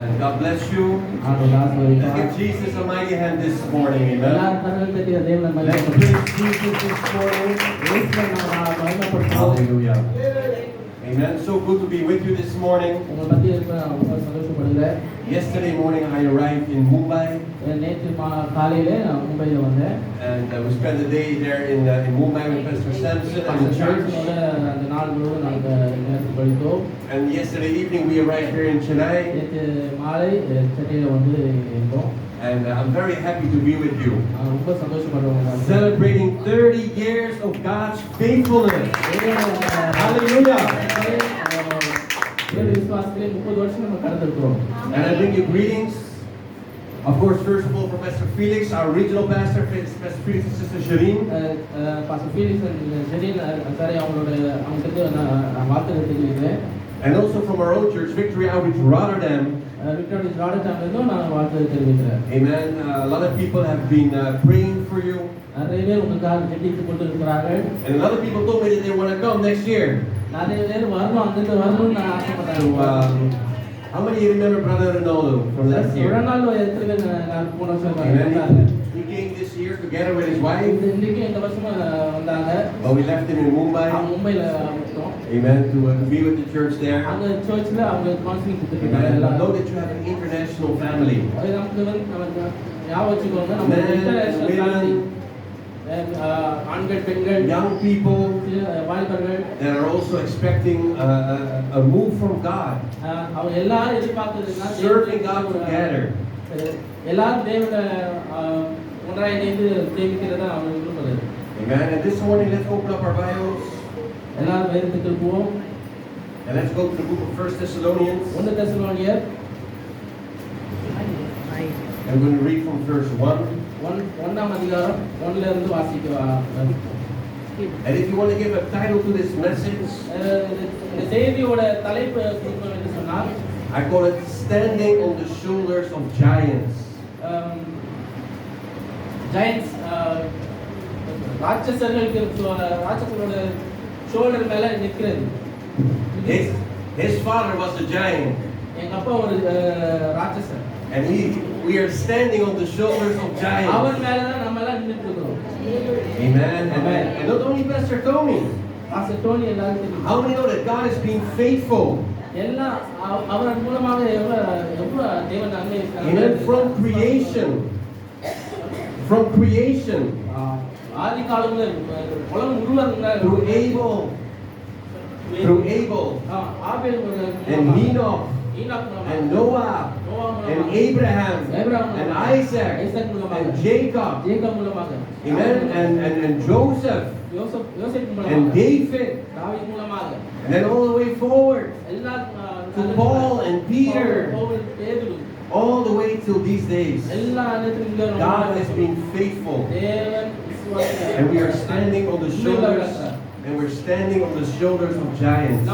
And God bless you. Let's give Jesus a mighty hand this morning. Amen. Let's praise Jesus this morning. Hallelujah. Amen. So good to be with you this morning. Yesterday morning I arrived in Mumbai. And we spent the day there in Mumbai with Pastor Samson and the church. And yesterday evening we arrived here in Chennai. And I'm very happy to be with you. Celebrating 30 years of God's faithfulness. Hallelujah. And I bring you greetings. Of course, first of all, from Pastor Felix, our regional pastor, Pastor Felix and Sister Shireen. Pastor Felix and Shireen, and also from our own church, Victory Outreach Rotterdam. Amen. A lot of people have been praying for you. And a lot of people told me that they want to come next year. How many remember Brother Ronaldo from last year? Amen. He came this year together with his wife. But we left him in Mumbai. Amen. To be with the church there. Amen. I know that you have an international family. Young people that are also expecting a move from God. Serving God together. Amen. And this morning, let's open up our Bibles. And let's go to the book of 1 Thessalonians. I'm going to read from verse 1. And if you want to give a title to this message, I call it Standing on the Shoulders of Giants. Giants, His father was a giant. And we are standing on the shoulders of giants. Amen. And not only Pastor Tony. How many know that God has been faithful? Amen. From creation. Through Abel. And Enoch. And Noah. And Abraham. And Isaac. And Jacob. Amen. And Joseph. And David. And then all the way forward to Paul and Peter. All the way till these days. God has been faithful. And we are standing on the shoulders. And we're standing on the shoulders of giants.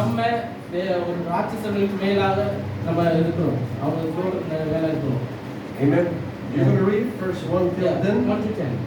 Amen. You're going to read verse 1 till 10. 1 to 10.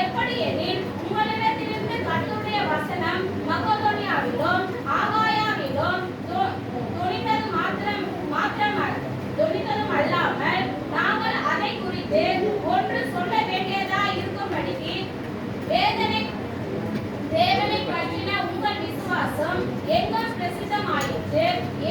எப்படி எனில் உங்களிடத்திலிருந்து கர்த்தருடைய வசனம் வசனம் மக்கதோனியாவிலும் ஆகாயாவிலும் தொனித்ததும் அல்லாமல் நாங்கள் அதை குறித்து ஒன்று சொல்ல வேண்டியதா இருக்கும்படிக்கு தேவனை பற்றின உங்கள் விசுவாசம் எங்கும் பிரசித்தமாயிற்று.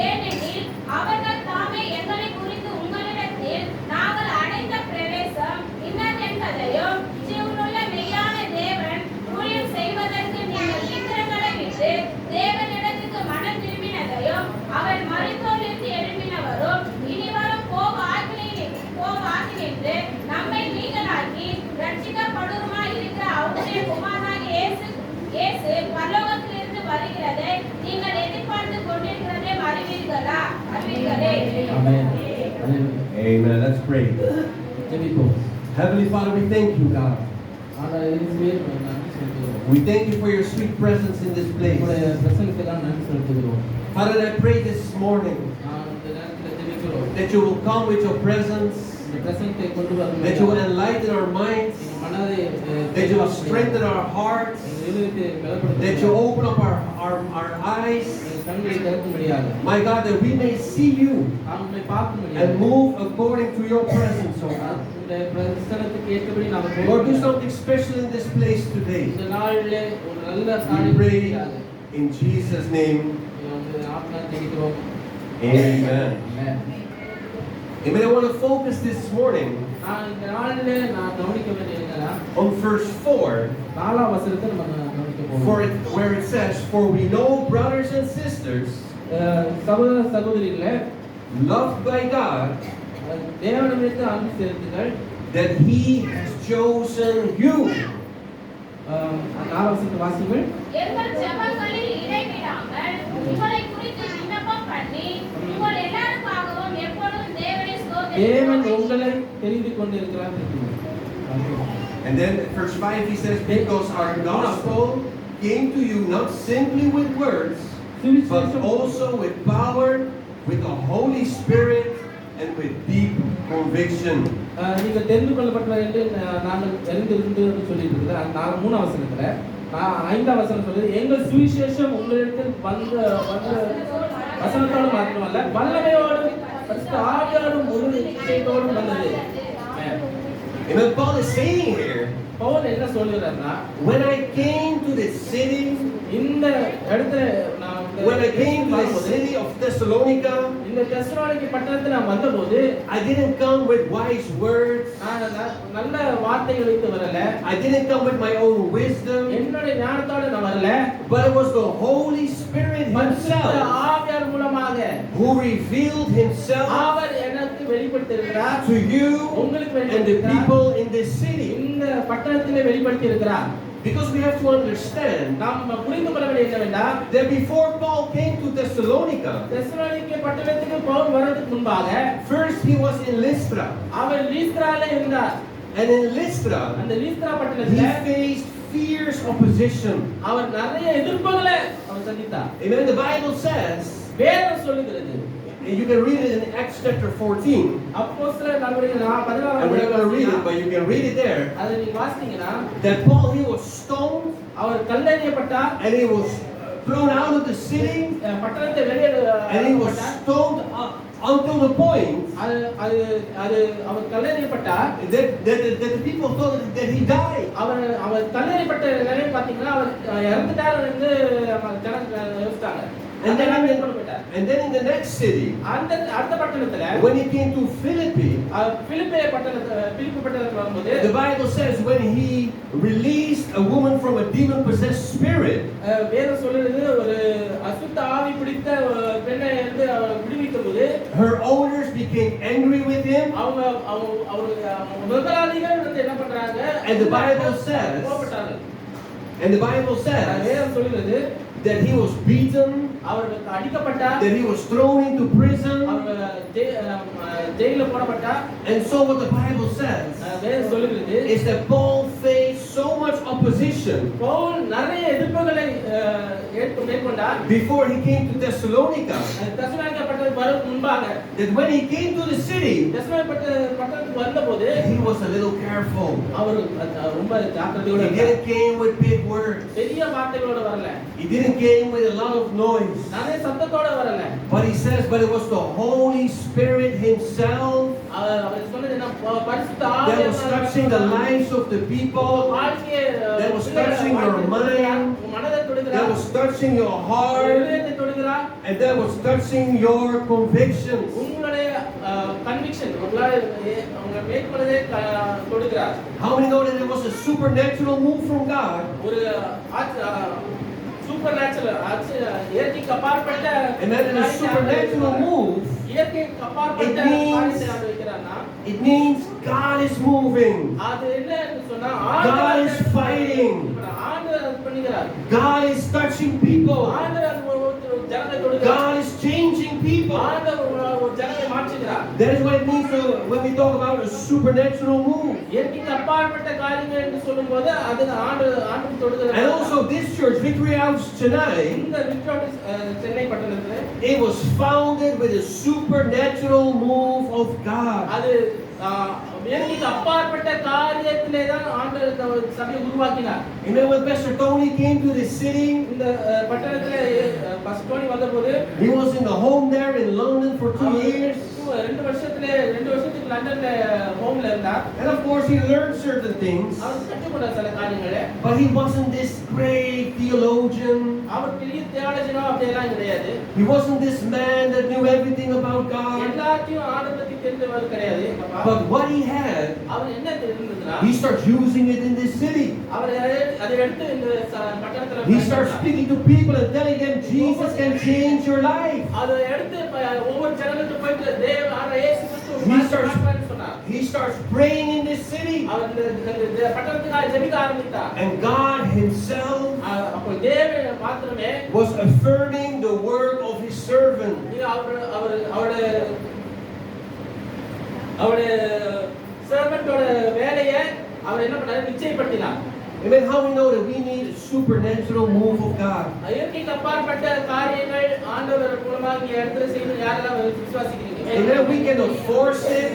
ஏனெனில் அவர்கள் தாமே எங்களை குறித்து உங்களிடத்தில் நாங்கள் அடைந்த பிரவேசம் இன்னதென்பதையும் ஜீவனுள்ள மெய்யான தேவன் ஊழியம் செய்வதற்கு நீங்கள் விக்கிரங்களை விட்டு தேவனிடத்துக்கு மனம் திரும்பினதையும் அவர் மரித்தோரிலிருந்து எழும்பினவரும் இனிவரும் போவாக்கினின்று நம்மை நீங்களாக்கி ரட்சிக்கப்படுமாய் இருக்கிற அவருடைய குமாரனாகிய இயேசு பரலோகத்திலிருந்து வருகிறதை நீங்கள் எதிர்பார்த்து கொண்டிருக்கிறதை அறிவீர்களே. Amen. Let's pray. Heavenly Father, we thank you, God. We thank you for your sweet presence in this place. Father, I pray this morning that you will come with your presence, that you will enlighten our minds, that you will strengthen our hearts, that you open up our eyes, my God, that we may see you and move according to your presence, oh God. Lord, do something special in this place today. We pray in Jesus' name. Amen. Amen. I want to focus this morning on verse 4, where it says, "For we know, brothers and sisters, loved by God, that He has chosen you." எங்கள் ஜெபங்களில் இடைவிடாமல் உங்களை குறித்து விண்ணப்பம் பண்ணி உங்கள் எல்லாருக்காகவும் எப்பொழுதும் தேவனை ஸ்தோத்திரிக்கிறோம். And then verse 5 he says, "Because our gospel came to you not simply with words, but also with power, with the Holy Spirit, and with deep conviction." நீங்கள் தெரிந்து கொள்ளப்பட்டவர் என்று நாங்கள் தெரிந்திருந்து சொல்லிட்டு இருக்கிறேன். 3 வசனத்துல 5 வசனம் சொல்லுது, எங்கள் சுவிசேஷம் உங்களிடத்தில் வந்த வசனத்தோடு மாத்திரமல்ல வல்லமையோடும் ஆவியோடும் முழு நிச்சயத்தோடும் வந்தது. And Paul is saying here, Pavul என்ன சொல்றாருன்னா, when I came to this city, இந்த இடத்துல when I came to the city of Thessalonica, இந்த தெசலோனிக்கே பட்டணத்துக்கு நான் வந்தபோது I didn't come with wise words. நல்ல வார்த்தைகளை வைத்து வரல. I didn't come with my own wisdom. என்னுடைய ஞானத்தோட நான் வரல. But it was the Holy Spirit himself ஆவியார் மூலமாக who revealed himself அவர் எனக்கு வெளிப்படுத்தி இருக்கிறார். to you உங்களுக்கு and the வெளிப்படுத்தி people in this city. இந்த பட்டணத்திலே வெளிப்படுத்தி இருக்கிறார். Because we have to understand நாம் புரிந்து கொள்ள வேண்டியது என்னவென்றால், that before Paul came to Thessalonica, Thessalonica பட்டணத்துக்கு பவுல் வரதுக்கு முன்பாக first he was in Lystra. அவர் லீஸ்திராலே இருந்தார். And in Lystra, அந்த லீஸ்திரா he பட்டணத்திலே faced fierce opposition. அவர் நிறைய எதிர்ப்புகளை அவர் சந்தித்தார். Amen. The Bible says, வேதம் சொல்லுகிறது, and you can read it in Acts chapter 14. அப்போஸ்தலர் நடவடிக்கைகள் 16 And we're not going to read it, but you can read it there. அதை நீங்க வாசித்தீங்கன்னா, That Paul, he was stoned our கல்லெறியப்பட்டார். and he was thrown out of the city, பட்டணத்தை வெளியே and he was stoned until the point our கல்லெறியப்பட்டார். that the people thought that he died. அவர் கல்லெறியப்பட்ட நிலையை பார்த்தீங்கன்னா அவர் இறந்துட்டார் என்று ஜனங்க யோசித்தாங்க. And then in the next city, அடுத்த பட்டணத்துல when he came to Philippi, பிலிப்பு பட்டணத்துக்கு வரும்போது, the Bible says when he released a woman from a demon-possessed spirit, வேதம் சொல்லுது, ஒரு அசுத்த ஆவி பிடித்த பெண்ணை வந்து அவர் விடுவித்தபோது her owners became angry with him. அவங்க முதலாளிகள் வந்து என்ன பண்றாங்க? And the Bible says, கோபப்பட்டார்கள். and the Bible says வேதம் சொல்லுது, that he was beaten, our அடிக்கப்பட்டார், that he was thrown into prison. அவர் ஜெயில போடப்பட்டார். And so what the Bible says வேதம் சொல்லுகிறது, is that Paul faced so much opposition Pavul நிறைய எதிர்ப்புகளை மேற்கொண்டார். before he came to Thessalonica, Thessalonica பட்டணத்துக்கு வர முன்பாக, that when he came to the city, Thessalonica பட்டணத்துக்கு வந்தபோது he was a little careful. அவர் ரொம்ப ஜாக்கிரதையோட He didn't came with big words. பெரிய வார்த்தைகளோட வரல. He didn't came with a lot of noise. நானே சத்தத்தோட வரல. But he says, but it was the Holy Spirit himself அவர் சொன்னது என்ன பரிசுத்த that ஆவியானவர் was touching the lives of the people, வாழ்க்கையை that was touching your mind, மனதை that தொடுகிறார். was touching your heart, இதயத்தை தொடுகிறார். and that was touching your convictions. உங்களுடைய conviction உங்க மேற்கொள்ளதை தொடுகிறார். How many know that it was a supernatural move from God? ஒரு super natural இயற்கைக்கு அப்பாற்பட்ட And that in a supernatural move, இயற்கைக்கு அப்பாற்பட்ட It means- காரியத்தை அவர் வைக்கிறார்னா it means God is moving. அது என்னன்னு சொன்னா God is fighting. ஆண்டவர் அது பண்ணுகிறார். God is touching people. ஆண்டவர் அது ஒரு ஜனங்களை தொடுகிறார். God is changing people. ஆண்டவர் ஒரு ஜனங்களை மாற்றுகிறார். That is what it means when we talk about a supernatural move. இயற்கைக்கு அப்பாற்பட்ட காரியங்கள் என்று சொல்லும்போது அது ஆண்டவர் தொடுகிறார். And also this church, Victory House Chennai, இந்த விக்டோரி சென்னை பட்டணத்துல it was founded with a supernatural move of God. அது இயற்கைக்கு அப்பாற்பட்ட காரியத்திலே தான் ஆண்டவர் சபையை உருவாக்கினார். You know when Pastor Tony came to the city, இந்த பட்டணத்துல பஸ் டோனி வந்தபோது he was in the home there in London for 2 years. 2 வருஷத்துக்கு லண்டன்ல ஹோம்ல இருந்தார். And of course he learned certain things. அவர் கற்றுக்கொண்டார் சில காரியங்களை. But he wasn't this great theologian. அவர் பெரிய தியாலஜினோ அப்படியெல்லாம் கிடையாது. He wasn't this man that knew everything about God. எல்லாத்தையும் ஆண்டவரை பத்தி தெரிந்தவர் கிடையாது. But what he had, அவர் என்ன தெரிந்ததுன்னா he starts using it in this city. அவர் அதை எடுத்து இந்த பட்டணத்துல He starts speaking to people and telling them Jesus can change your life. அதை எடுத்து ஒவ்வொரு ஜனங்களுக்கு போயிட்டு இயேசு கிறிஸ்து மாற்றணும்னு சொன்னார். He starts praying in this city. அவர் இந்த பட்டணத்துக்காக ஜெபிக்க ஆரம்பித்தார். And God himself அப்போ தேவன் மாத்திரமே was affirming the work of his servant. அவருடைய சர்வன்ட்டோட வேலையை அவர் என்ன பண்ணாரு நிச்சயப்படுத்தினார். Amen. How we know that we need a supernatural move of God? இயற்கைக்கு அப்பாற்பட்ட காரியங்கள் ஆண்டவர் மூலமாக இங்க இடத்துல செய்து யாரெல்லாம் விசுவாசிக்கிறீங்க? Amen. We cannot force it.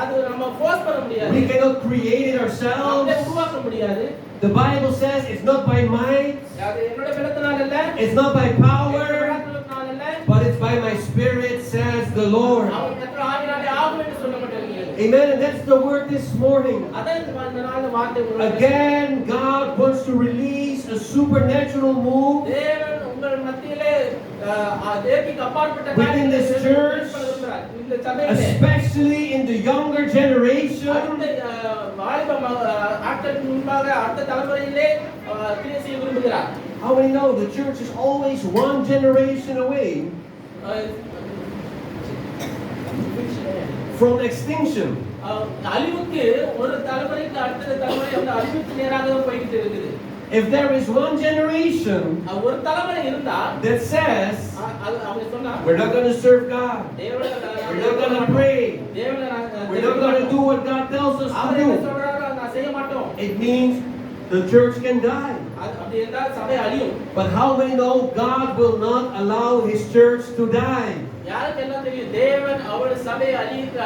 அது நம்ம ஃபோர்ஸ் பண்ண முடியாது. We cannot create it ourselves. நம்மளே உருவாக்க முடியாது. The Bible says it's not by might, அது என்னோட பலத்தினால இல்ல. it's not by power, பலத்தினால இல்ல. but it's by my spirit, says the Lord. அவர் கர்த்தர் ஆவியினாலே ஆகும் என்று சொல்லப்பட்டிருக்கிறது. Amen. And that's the word this morning. அதான் இந்த நாள் வார்த்தை உங்களுக்கு. Again, God wants to release a supernatural move தேவன் உங்கள் மத்தியிலே இயற்கைக்கு அப்பாற்பட்ட within this church, இந்த சபையிலே especially in the younger generation. ஆட்களுக்கு முன்பாக அடுத்த தலைமுறையிலே கிரியை செய்ய விரும்புகிறார். How many know the church is always one generation away from extinction? அழிவுக்கு ஒரு தலைமுறைக்கு அடுத்த தலைமுறை வந்து அழிவுக்கு நேராக போய்கிட்டு இருக்குது. If there is one generation ஒரு தலைமுறை இருந்தா that says அவங்க சொன்னா we're not going to serve God, we're not going to pray, we're not going to do what God tells us to do, நான் செய்ய மாட்டோம். it means the church can die. அப்படி என்றால் சபை அழியும். But how many know God will not allow his church to die? யாருக்கு எல்லாம் தெரியும் தேவன் அவருடைய சபையை அழிக்க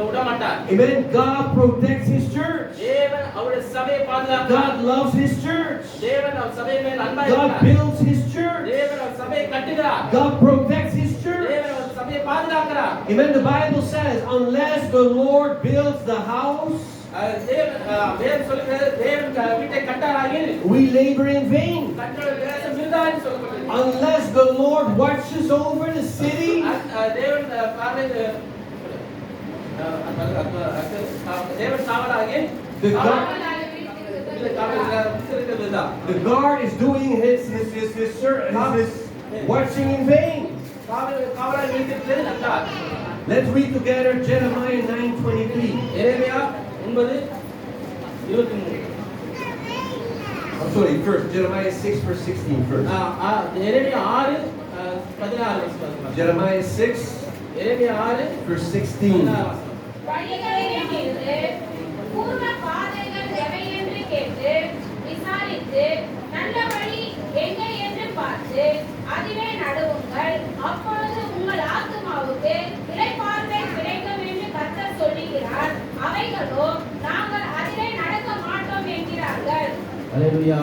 விட மாட்டார். Amen. God protects his church. தேவன் அவருடைய சபையை பாதுகாக்கிறார். God loves his church. தேவன் அவர் சபையை மேல் அன்பாய் God இருக்கிறார். builds his church. தேவன் அவர் சபையை கட்டுகிறார். God protects his church. தேவன் அவர் சபையை பாதுகாக்கிறார். Amen. The Bible says, unless the Lord builds the house, தேவன் சொல்லுகிறது தேவன் வீட்டை கட்டாராகில் we labor in vain. கட்டளை பிரயாசம் விருதா என்று சொல்லப்பட்டிருக்கிறது. Unless the Lord watches over the city, தேவன் பார்வை தேவன் காவலாகில் the guard is doing his watching in vain. காவலாக இருக்கிறது நன்றார். Let's read together Jeremiah 9:23. Jeremiah 9:23. I'm sorry, first Jeremiah 6 verse 16 first. Jeremiah 6:16 Jeremiah 6 Jeremiah 6 verse 16. வழிகளில் நின்று பூர்வ பாதைகள் எவை என்று கேட்டு விசாரித்து நல்ல வழி எங்கே என்று பார்த்து அதிலே நடுவுங்கள். அப்பொழுது உங்கள் ஆத்துமாவுக்கு இளைப்பாறுதல் கிடைக்கும் என்று கர்த்தர் சொல்லுகிறார். அவைகளோ நாங்கள் அதிலே நடக்க மாட்டோம் என்கிறார்கள். அல்லேலூயா.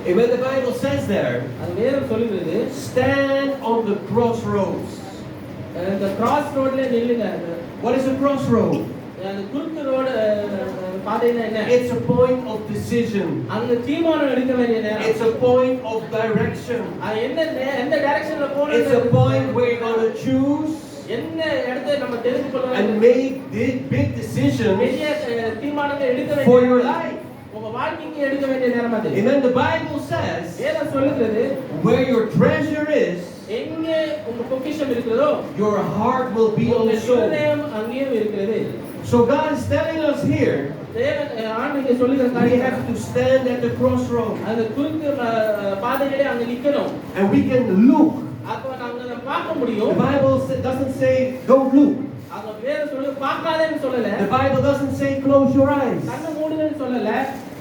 And when the Bible says there, அது வேதம் சொல்லுகிறது stand on the crossroads. இந்த கிராஸ் ரோட்ல நில்லுங்க. What is a crossroad? அந்த குறுக்கு ரோடு பாதைனா என்ன? It's a point of decision. அங்க தீர்மானம் எடுக்க வேண்டிய நேரம். It's a point of direction. அது எந்த டைரக்ஷன்ல போறது? It's a point where you're going to choose என்ன இடத்தை நம்ம தெரிந்து கொள்ள and வேண்டும். make big decisions பெரிய தீர்மானங்களை எடுக்க வேண்டிய for your life. உங்க வாழ்க்கைக்கு எடுக்க வேண்டிய நேரம் அது. And then the Bible says, வேதம் சொல்லுகிறது where your treasure is, எங்கே உங்க பொக்கிஷம் இருக்கிறதோ your heart will be உங்க also. இதயம் அங்கேயும் இருக்கிறது. So God is telling us here, தேவன் ஆண்டவர் சொல்லுகிற we காரியம் have to stand at the crossroad அந்த குறுக்கு பாதையிலே அங்க நிக்கணும். and we can look. அப்ப நாங்க பார்க்க முடியும். The Bible doesn't say don't look. அங்க வேதம் சொல்லு பார்க்காதேன்னு சொல்லல. The Bible doesn't say close your eyes. கண்ணை மூடுன்னு சொல்லல.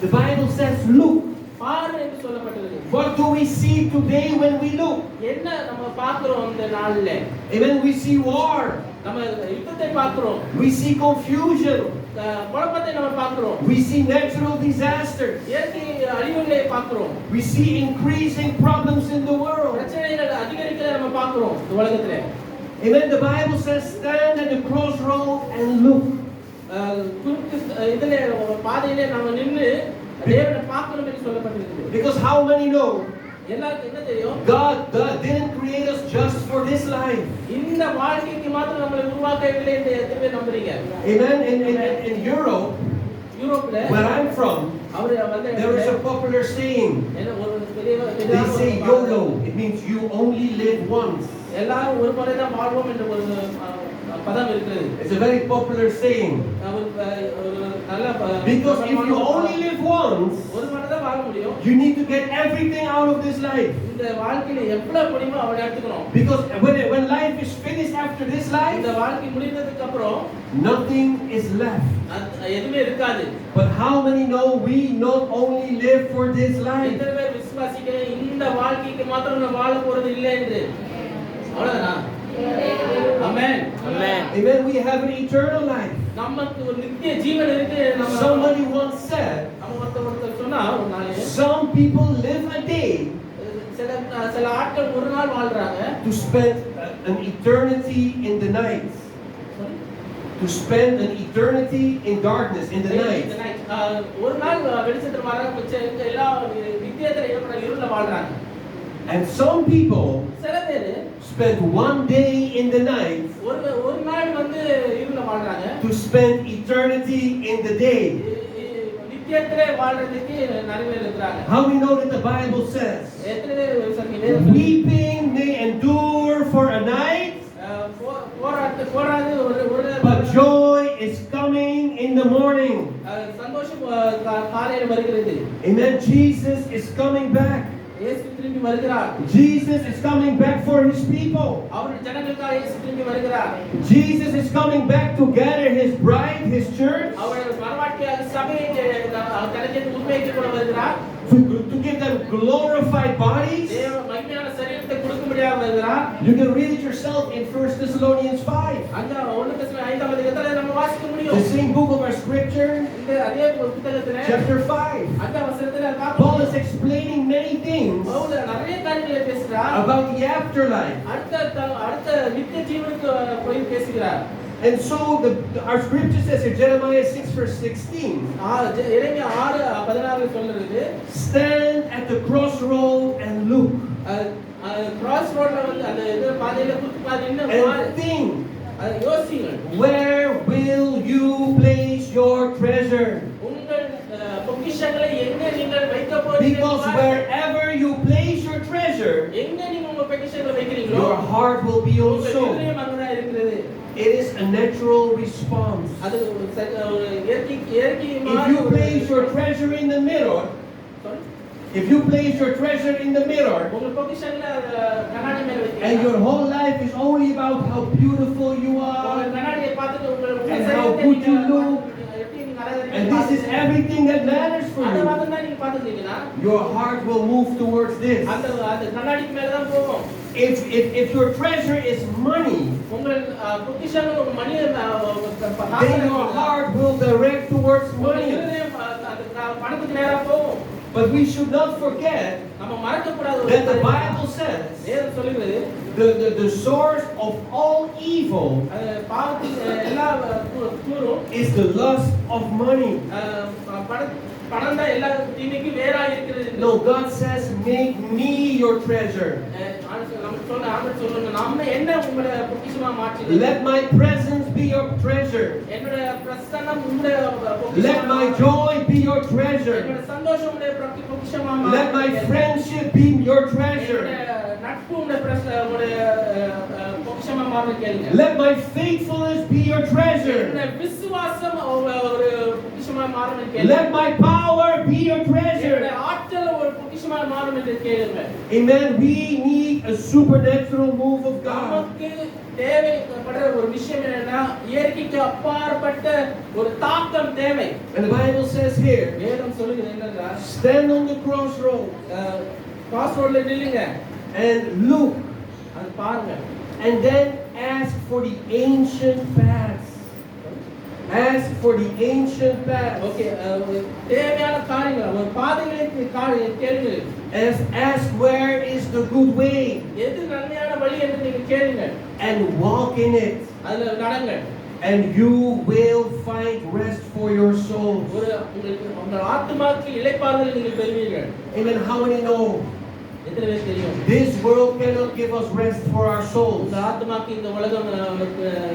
The Bible says look. பாரு என்று சொல்லப்பட்டது. What do we see today when we look? என்ன நம்ம பார்க்கிறோம் இந்த நாள்ல? Amen. We see war. நம்ம யுத்தத்தை பார்க்கிறோம். We see confusion. குழப்பத்தை நம்ம பார்க்கிறோம். We see natural disasters. இயற்கை அழிவுகளை பார்க்கிறோம். We see increasing problems in the world. பிரச்சனைகள் அதிகரிக்கிறத நம்ம பார்க்கிறோம் இந்த உலகத்துல. Amen. The Bible says stand at the crossroad and look. குறுக்கு இதுல பாதையிலே நாம நின்னு தேவனை பார்க்கணும் என்று சொல்லப்பட்டிருக்கிறது. Because how many know எல்லாருக்கும் என்ன தெரியும்? God didn't create us just for this life. இந்த வாழ்க்கைக்கு மாத்திரம் நம்மளை உருவாக்கவில்லை என்று எத்தனை பேர் நம்புறீங்க? Amen. In Europe, யூரோப்ல where I'm from, அவரு வந்து there is a popular saying. என்ன ஒரு பெரிய They say YOLO. It means you only live once. எல்லாரும் ஒரு முறை தான் வாழ்வோம் என்ற ஒரு பதம் இருக்கிறது. It's a very popular saying. ஒரு நல்ல Because if you only live once, ஒரு முறை தான் வாழ முடியும். you need to get everything out of this life. இந்த வாழ்க்கையில எவ்வளவு முடியுமோ அவ்வளவு எடுத்துக்கணும். Because when life is finished after this life, இந்த வாழ்க்கை முடிந்ததுக்கு அப்புறம் nothing is left. எதுவுமே இருக்காது. But how many know we not only live for this life? எத்தனை பேர் விசுவாசிக்கிறேன் இந்த வாழ்க்கைக்கு மாத்திரம் நான் வாழ போறது இல்லை என்று? அவ்வளவுதானா? ஆமென். ஆமென். Amen. We have an eternal life. நமக்கு ஒரு நித்திய ஜீவன் இருக்கு. Somebody once said, நம்ம ஒருத்தர் சொன்னா ஒரு நாள் some people live a day சில ஆட்கள் ஒரு நாள் வாழ்றாங்க. to spend an eternity in the night. To spend an eternity in darkness in the night. ஒரு நாள் வெளிச்சத்துல வர மிச்சம் எல்லா நித்தியத்துல இருக்கிற இருள வாழ்றாங்க. And some people சில பேர் spend one day in the night ஒரு நாள் வந்து இருள வாழ்றாங்க. to spend eternity in the day. நித்தியத்திலே வாழ்றதுக்கு நிறைய பேர் இருக்காங்க. How we know that the Bible says, எத்தனை பேர் விசுவாசிக்கிறீங்க? weeping may endure for a night, போராது ஒரு but joy is coming in the morning. சந்தோஷம் காலையில வருகிறது. Amen. Jesus is coming back. இயேசு திரும்பி வருகிறார். Jesus is coming back for his people. அவருடைய ஜனங்களுக்காக இயேசு திரும்பி வருகிறார். Jesus is coming back to gather his bride, his church, அவருடைய மனவாட்டியாக சபையை தனக்கு உண்மைக்கு கொண்டு வருகிறார். to give them glorified bodies. தேவ மகிமையான சரீரத்தை கொடுக்கும்படியாக வருகிறார். You can read it yourself in 1 Thessalonians 5. அந்த 1 தெசலோனிக்கேயர் 5 அதிகாரத்துல நம்ம வாசிக்க The முடியும். same book of our scripture, இந்த அதே புத்தகத்துல chapter 5. அந்த வசனத்துல Paul is explaining many things Pavul நிறைய காரியங்களை பேசுறார். about the afterlife. அடுத்த நித்திய ஜீவனுக்கு போய் பேசுகிறார். And so our scripture says in Jeremiah 6 verse 16, எரேமியா 6:16 சொல்றது, stand at the crossroad and look. Cross ரோட்ல வந்து அந்த இது பாதையில குறுக்கு பாதையில And think, யோசிங்க. where will you place your treasure? உங்கள் பொக்கிஷங்களை எங்க நீங்கள் வைக்க போறீங்க? Because wherever you place your treasure, எங்க நீங்க உங்க பொக்கிஷங்களை வைக்கிறீங்களோ your heart will be உங்க also. இதயம் அங்கதான் இருக்கிறது. It is a natural response. அது ஒரு இயற்கை If you place your treasure in the mirror, if you place your treasure in the mirror, உங்க பொக்கிஷங்களை கண்ணாடி மேல வைக்கிறீங்க. and your whole life is only about how beautiful you உங்க are, கண்ணாடியை பார்த்துட்டு உங்க and how good you look, எப்படி நீங்க அழகா and this is everything that matters for அத you, மாதிரி தான் நீங்க பார்த்துட்டீங்கன்னா your heart will move towards this. அந்த கண்ணாடிக்கு மேல தான் போகும். If your treasure is money, உங்கள் பொக்கிஷங்கள் உங்க மணி then your heart will direct towards money. பணத்துக்கு நேரா போகும். But we should not forget நம்ம மறக்க கூடாத ஒரு that the காரியம். Bible says வேதம் சொல்லுகிறது the source of all evil பாவத்தின் எல்லா கூறும் is the lust of money. பணம் தான் எல்லா தீமைக்கும் வேறா இருக்கிறது. No, God says, make me your treasure. நம்ம சொல்ல ஆண்டவர் சொல்லுங்க நாம என்ன உங்களை பொக்கிஷமா மாற்றிடுங்க. Let my presence be your treasure. என்னோட பிரசன்னம் உங்களுடைய பொக்கிஷமா. Let my joy be your treasure. என்னோட சந்தோஷம் உங்களுடைய பொக்கிஷமா மாறுங்க. Let my friendship be your treasure. நட்பு உங்களுடைய பொக்கிஷமா மாறுங்க கேளுங்க. Let my faithfulness be your treasure. என்னோட விசுவாசம் ஒரு பொக்கிஷமா மாறுங்க கேளுங்க. Let my power be your treasure. என்னோட ஆற்றல் ஒரு பொக்கிஷமா மாறும் என்று கேளுங்க. Amen. We need a supernatural move of God. நமக்கு தேவைப்படுற ஒரு விஷயம் என்னன்னா இயற்கைக்கு அப்பாற்பட்ட ஒரு தாக்கம் தேவை. And the Bible says here, வேதம் சொல்லுகிறது என்னன்னா stand on the crossroad crossroadல நில்லுங்க and look அது பாருங்க. and then ask for the ancient paths. Ask for the ancient paths. Okay தேவையான காரியங்கள் ஒரு பாதைகளை கேளுங்க. Ask where is the good way எது நன்மையான வழி என்று நீங்க கேளுங்க. and walk in it. அதுல நடங்க. And you will find rest for your souls. ஒரு உங்கள் ஆத்துமாக்கு இளைப்பாறுதல் நீங்கள் பெறுவீர்கள். Amen. How many know? எத்தனை பேர் தெரியும்? This world cannot give us rest for our souls. இந்த ஆத்துமாக்கு இந்த உலகம்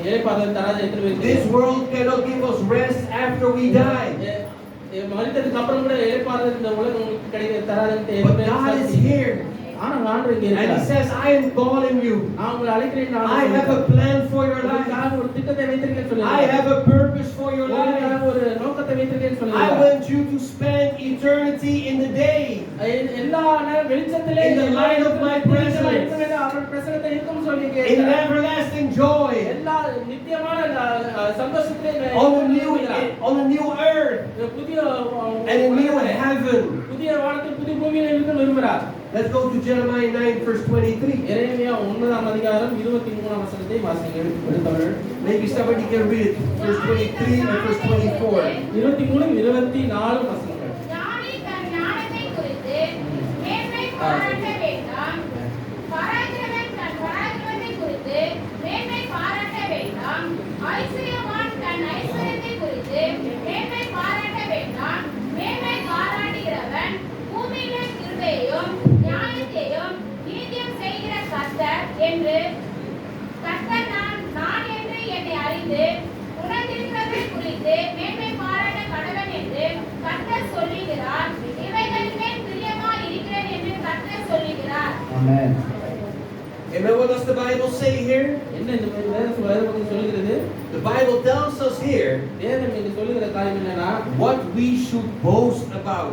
இளைப்பாறுதல் தராது. எத்தனை பேர் This தெரியும்? world cannot give us rest after we die. மரித்ததுக்கு அப்புறம் கூட இளைப்பாறுதல் இந்த உலகம் உங்களுக்கு கிடைக்க தராதுன்னு But God is here. ஆனா ஆண்டவர் இங்க And He இருக்கார். says, I am calling you. நான் உங்களை அழைக்கிறேன். I have a plan for your life. நான் ஒரு திட்டத்தை வைத்திருக்கேன்னு I சொல்லுங்க. have a purpose for your life. ஒரு நோக்கத்தை வைத்திருக்கேன்னு I சொல்லுங்க. want you to spend eternity in the day. எல்லா வெளிச்சத்திலே In the light of my presence. அவருடைய பிரசன்னத்தை இருக்கும் சொல்லிங்க. In everlasting joy. எல்லா நித்தியமான சந்தோஷத்திலே On a new earth. புதிய And a new heaven. புதிய வானத்தில் புதிய பூமியில் இருக்க விரும்புகிறார். Let's go to Jeremiah 9 verse 23. எரேமியா 9ஆம் அதிகாரம் 23ஆம் வசனத்தை வாசிங்க எடுத்தவர்கள். Maybe somebody can read it. Verse 23 and verse 24. 23 24 வசனங்கள். ஞானி தன் ஞானத்தை குறித்து மேன்மை பாராட்ட வேண்டாம். பராக்கிரமன் தன் பராக்கிரமத்தை குறித்து மேன்மை பாராட்ட வேண்டாம். ஐஸ்வர்யவான் தன் ஐஸ்வர்யத்தை குறித்து மேன்மை பாராட்ட வேண்டாம். மேன்மை பாராட்டுகிறவன் பூமியிலே கிருபையையும் நியாயத்தையும் நீதியும் செய்கிற கர்த்தர் என்று கர்த்தர் நான் என்று என்னை அறிந்து உணர்ந்திருக்கிறதை குறித்து மேன்மை பாராட்ட கடவன் என்று கர்த்தர் சொல்லுகிறார். இவைகளின் மேல் பிரியமாய் இருக்கிறேன் என்று கர்த்தர் சொல்லுகிறார். ஆமென். Amen. What does the Bible say here? என்ன இந்த வேதம் சொல்லுகிறது? The Bible tells us here வேதம் இங்க சொல்லுகிற காரியம் என்னன்னா what we should boast about.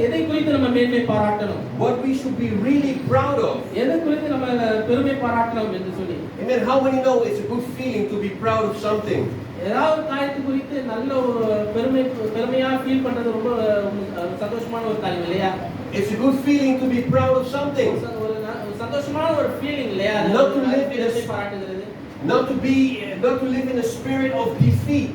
எதை குறித்து நம்ம மேன்மை பாராட்டணும்? What we should be really proud of. எதை குறித்து நம்ம பெருமை பாராட்டணும் என்று சொல்லி. Amen. How many know it's a good feeling to be proud of something? ஏதாவது காரியத்தை குறித்து நல்ல ஒரு பெருமையா ஃபீல் பண்றது ரொம்ப சந்தோஷமான ஒரு காரியம் இல்லையா? It's a good feeling to be proud of something. ஒரு சந்தோஷமான ஒரு ஃபீலிங் இல்லையா? Not to live in பெருமை பாராட்டுகிறது. not to live in a spirit of defeat.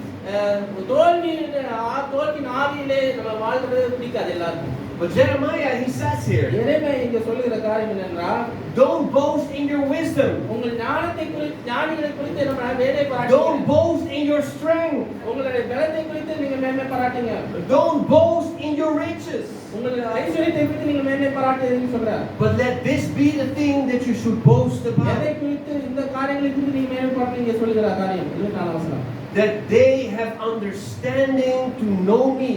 தோல்வியின் ஆவியிலே நம்ம வாழ்றது பிடிக்காது எல்லாருக்கும். But Jeremiah, he says here, எரேமியா இங்க சொல்லுகிற காரியம் என்னன்னா don't boast in your wisdom. உங்கள் ஞானத்தை குறித்து ஞானிகளை குறித்து நம்ம மேன்மை Don't பாராட்டுங்க. boast in your strength. உங்களுடைய பலத்தை குறித்து நீங்க மேன்மை பாராட்டுங்க. Don't boast in your riches. உங்களுடைய ஐஸ்வரியத்தை குறித்து நீங்க மேன்மை பாராட்டுங்கன்னு சொல்றார். But let this be the thing that you should boast about. எதை குறித்து இந்த காரியங்களை குறித்து நீங்க மேன்மை பாராட்டுங்க சொல்லுகிற காரியம் 24 வசனம். That they have understanding to know me.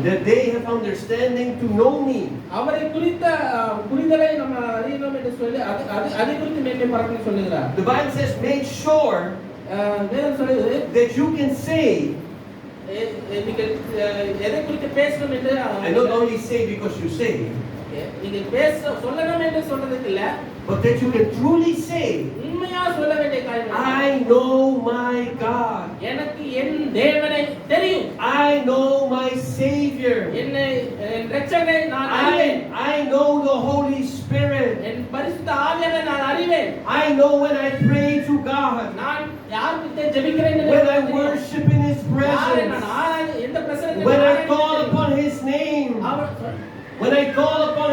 That they have understanding to know me. அவரை குறித்த புரிதலை நம்ம அறியணும் என்று சொல்லி அதை குறித்து மேன்மை பாராட்டுன்னு சொல்லுகிறார். The Bible says, make sure வேதம் சொல்லுது that you can say, நீங்கள் எதை குறித்து பேசணும் என்று and not only say because you say, நீங்கள் சொல்லணும் என்று சொல்றதுக்கு இல்ல, but that you can truly say, உண்மையா சொல்ல வேண்டிய காரியம் I know my God. எனக்கு என் தேவனை தெரியும். I know my Savior. என் இரட்சகரை நான் அறிவேன். I know the Holy Spirit. என் பரிசுத்த ஆவியானவரை நான் அறிவேன். I know when I pray to God. நான் யார்கிட்ட ஜெபிக்கிறேன் என்று When I worship in His presence. எந்த பிரசன்னத்தில் When I call upon His name.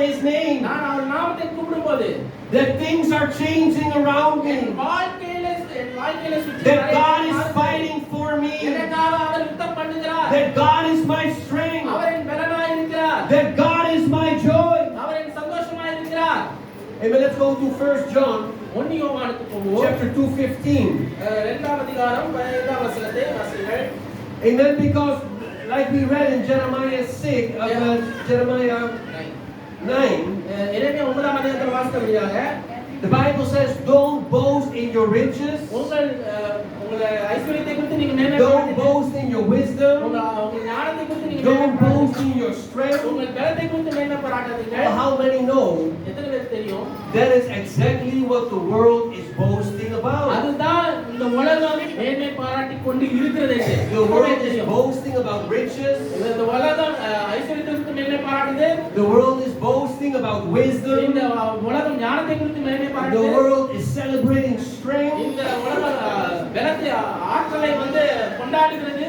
His name, நான் அவர் நாமத்தை கூப்பிடும்போது that things are changing around me, என் வாழ்க்கையில சுற்றி that நிறைய God is மாறுதல். fighting for me, எனக்காக அவர் யுத்தம் பண்ணுகிறார். that God is my strength, அவர் என் பலனாய் இருக்கிறார். that God is my joy. அவர் என் சந்தோஷமாய் இருக்கிறார். Amen. Let's go to 1 John 1 யோவானுக்கு போவோம். chapter 2:15. இரண்டாம் அதிகாரம் 15ஆம் வசனத்தை வாசியுங்கள். Amen. Because like we read in Jeremiah 6, Jeremiah 9, எரேமியா 9ஆம் அதிகாரத்தில் வாசித்தபடியாக the Bible says, don't boast in your riches, உங்கள் ஐஸ்வரியத்தை குறித்து நீங்க மேன்மை don't பாராட்டுங்கள். boast in your wisdom, உங்கள் ஞானத்தை குறித்து நீங்க don't மேன்மை boast பாராட்டுங்கள். in your strength. உங்கள் பலத்தை குறித்து மேன்மை பாராட்டாதீங்க. Well, how many know எத்தனை பேருக்கு தெரியும்? that is exactly what the world is boasting about? அதுதான் இந்த உலகம் மேன்மை பாராட்டிக் கொண்டு இருக்கிறது என்று. The world is தெரியும். boasting about riches. இந்த உலகம் ஐஸ்வரியத்தை குறித்து மேன்மை பாராட்டுது. The world is boasting about wisdom. இந்த உலகம் ஞானத்தை குறித்து மேன்மை The பாராட்டுது. world is celebrating strength. இந்த உலகம் பலத்தை ஆற்றலை கொண்டாடுகிறது.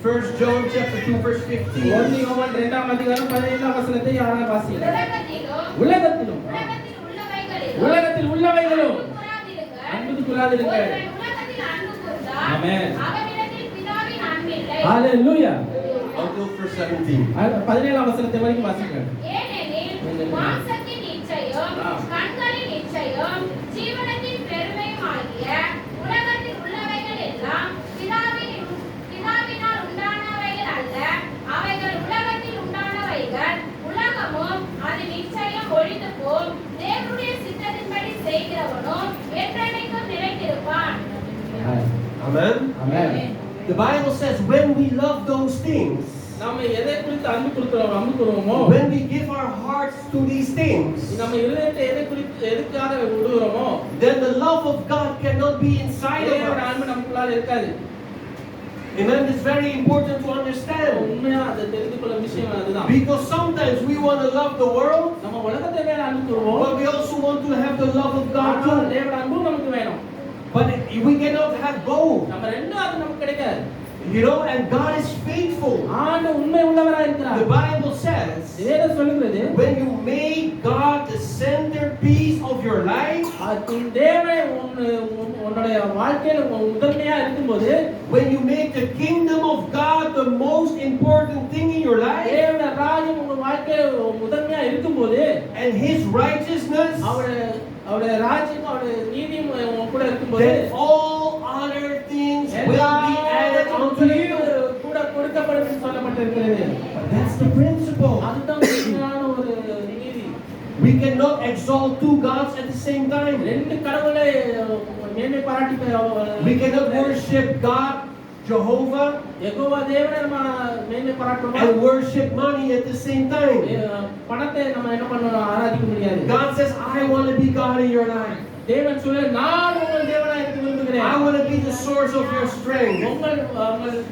1 John chapter 2 verse 15. 1 யோவான் 2ஆம் அதிகாரம் 15ஆம் வசனத்தை யாராவது வாசியுங்கள். உலகத்திலும் உலகத்திலும் உலகத்தில் உள்ளவைகளும் அன்புக்கு கூறாதிருங்கள். ஒருவன் உலகத்தில் அன்பு கூர்ந்தால் ஆமென். அவனிடத்தில் பிதாவின் அன்பில்லை. ஹalleluya. Until verse 17. 17ஆம் வசனத்தை வரைக்கும் வாசியுங்கள். ஏனெனில் மாம்சத்தின் இச்சையும் கண்களின் இச்சையும் ஜீவனத்தின் பெருமையுமாகிய உலகத்தில் உள்ளவைகள் எல்லாம் பிதாவினால் உண்டானவைகள் அல்ல, அவைகள் உலகத்தில் உண்டானவைகள். உலகமும் அதன் இச்சையும் ஒழிந்து போம். தேவனுடைய சித்தத்தின்படி செய்கிறவனும் என்றென்றைக்கும் நிலைத்திருப்பான். Amen. Amen. The Bible says when we love those things, நாம எதை குறித்து அன்பு கூறுவோமோ, when we give our hearts to these things, நம்ம இருதயத்தை எதுக்காக விடுகிறோமோ, then the love of God cannot be inside of தேவனுடைய us. அன்பு நமக்குள்ளார இருக்காது. Amen. It's very important to understand. உண்மையா அதை தெரிந்து கொள்ள விஷயம் அதுதான். Because sometimes we want to love the world, நம்ம உலகத்தை மேல அன்பு கூறுவோம், but we also want to have the love of God ஆனால் too. தேவனுடைய அன்பு நமக்கு வேணும். But we cannot have both. நம்ம ரெண்டும் அது நமக்கு கிடைக்காது. You know, and God is faithful. ஆண்டவர் உண்மை உள்ளவராய் இருக்கிறார். The Bible says, வேதம் சொல்லுகிறது, when you make God the centerpiece of your life, தேவன் உன்னுடைய வாழ்க்கையில முதன்மையா இருக்கும்போது, when you make the kingdom of God the most important thing in your life, தேவனுடைய ராஜ்யம் உங்க வாழ்க்கையில முதன்மையா இருக்கும்போது, and His righteousness, அவருடைய ராஜ்யம் அவருடைய நீதியும் உங்க கூட இருக்கும்போது, then all other things will be added unto you. கூட கொடுக்கப்படும் என்று சொல்லப்பட்டிருக்கிறது. That's the principle. அதுதான் உண்மையான ஒரு நீதி. We cannot exalt two gods at the same time. ரெண்டு கடவுளை மேன்மை பாராட்டி We cannot worship God, Jehovah, Jehovah தேவனை நம்ம மேன்மை பாராட்டுறோம், and worship money at the same time. பணத்தை நம்ம என்ன பண்ணணும், ஆராதிக்க முடியாது. God says, I want to be God in your life. தேவன் சொல்ல, நான் உங்கள் தேவனாய் இருக்க விரும்புகிறேன். I want to be the source of your strength. உங்கள்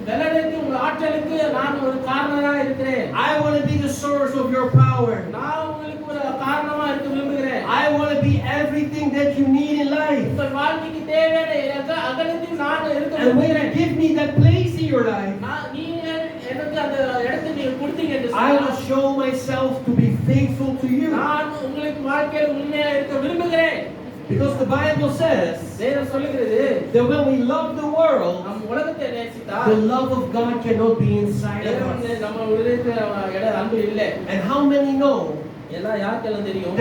பலனுக்கு உங்கள் ஆற்றலுக்கு நான் ஒரு காரணமாக இருக்கிறேன். I want to be the source of your power. நான் உங்களுக்கு ஒரு காரணமா இருக்க விரும்புகிறேன். I want to be everything that you need in life. உங்கள் வாழ்க்கைக்கு தேவையான அகலத்தில் நான் இருக்க And when விரும்புகிறேன். you give me that place in your life, நீங்க எனக்கு அந்த இடத்தை நீங்க கொடுத்தீங்க என்று I will show myself to be faithful to you. நான் உங்களுக்கு வாழ்க்கையில் உண்மையா இருக்க விரும்புகிறேன். Because the Bible says வேதம் சொல்லுகிறது, that when we love the world, நம் உலகத்தை நேசித்தால் the love of God cannot be inside of தேவன் us. நம்ம உள்ளத்துல அன்பு இல்லை. And how many know எல்லாம் யாருக்கெல்லாம் தெரியும்?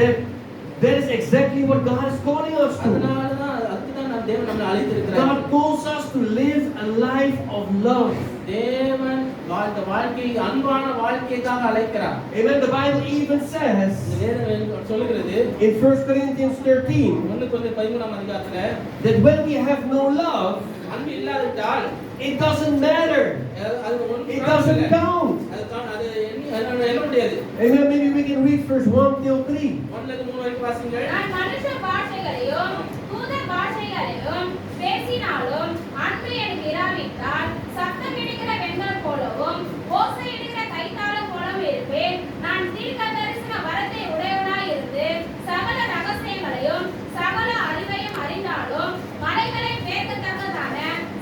that is exactly what God is calling us to? அதனாலதான் அதுக்குதான் நான் தேவன் நம்மை அழைத்திருக்கிறார். God calls us to live a life of love. தேவன் வாழ்ந்த வாழ்க்கை அன்பான வாழ்க்கைக்காக அழைக்கிறார். Amen. The Bible even says வேதம் சொல்லுகிறது in 1 Corinthians 13 1 கொரிந்தியர் 13ஆம் அதிகாரத்துல, that when we have no love, அன்பு இல்லாவிட்டால் it doesn't matter. அது ஒன்றும் It doesn't count. அது என்ன முடியாது. Amen. Maybe we can read verse 1 till 3. 1 ல 3 வரைக்கும் வாசிங்கள். நான் மனுஷ பாஷைகளையும் தூத பாஷைகளையும் பேசினாலும் அன்பு எனக்கு இராவிட்டால் சத்தமிடுகிற வெண்கலம் போலவும் ஓசையிடுகிற கைத்தாளம் போலவும் இருப்பேன். நான் தீர்க்கதரிசன வரத்தை உடையவனாய் இருந்து சகல ரகசியங்களையும் சகல அறிவையும் அறிந்தாலும் மலைகளை பேர்க்கத்தக்கதான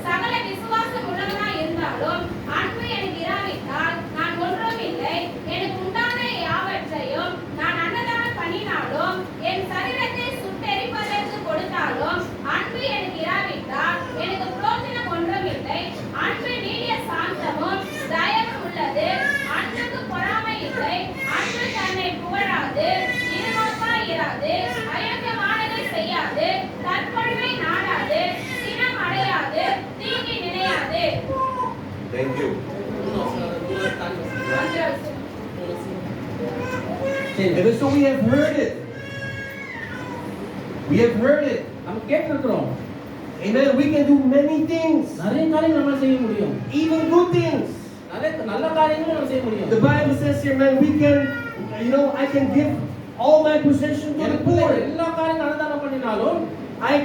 சகல விசுவாசம் உள்ளவனாய் இருந்தாலும் அன்பு எனக்கு இராவிட்டால் நான் ஒன்றும் இல்லை. எனக்கு உண்டான யாவற்றையும் நான் அன்னதானம் Thank you. And so we have heard it. We have heard it. நம்ம கேட்டிருக்கிறோம். Amen. We can do many things. நிறைய காரியங்கள் நம்ம செய்ய முடியும். Even good things. நிறைய நல்ல காரியங்களும் நம்ம செய்ய முடியும். The Bible says here, man, we can, I can give all my possessions to the poor. எல்லா காரியங்களும் அனுதானம் பண்ணினாலும் I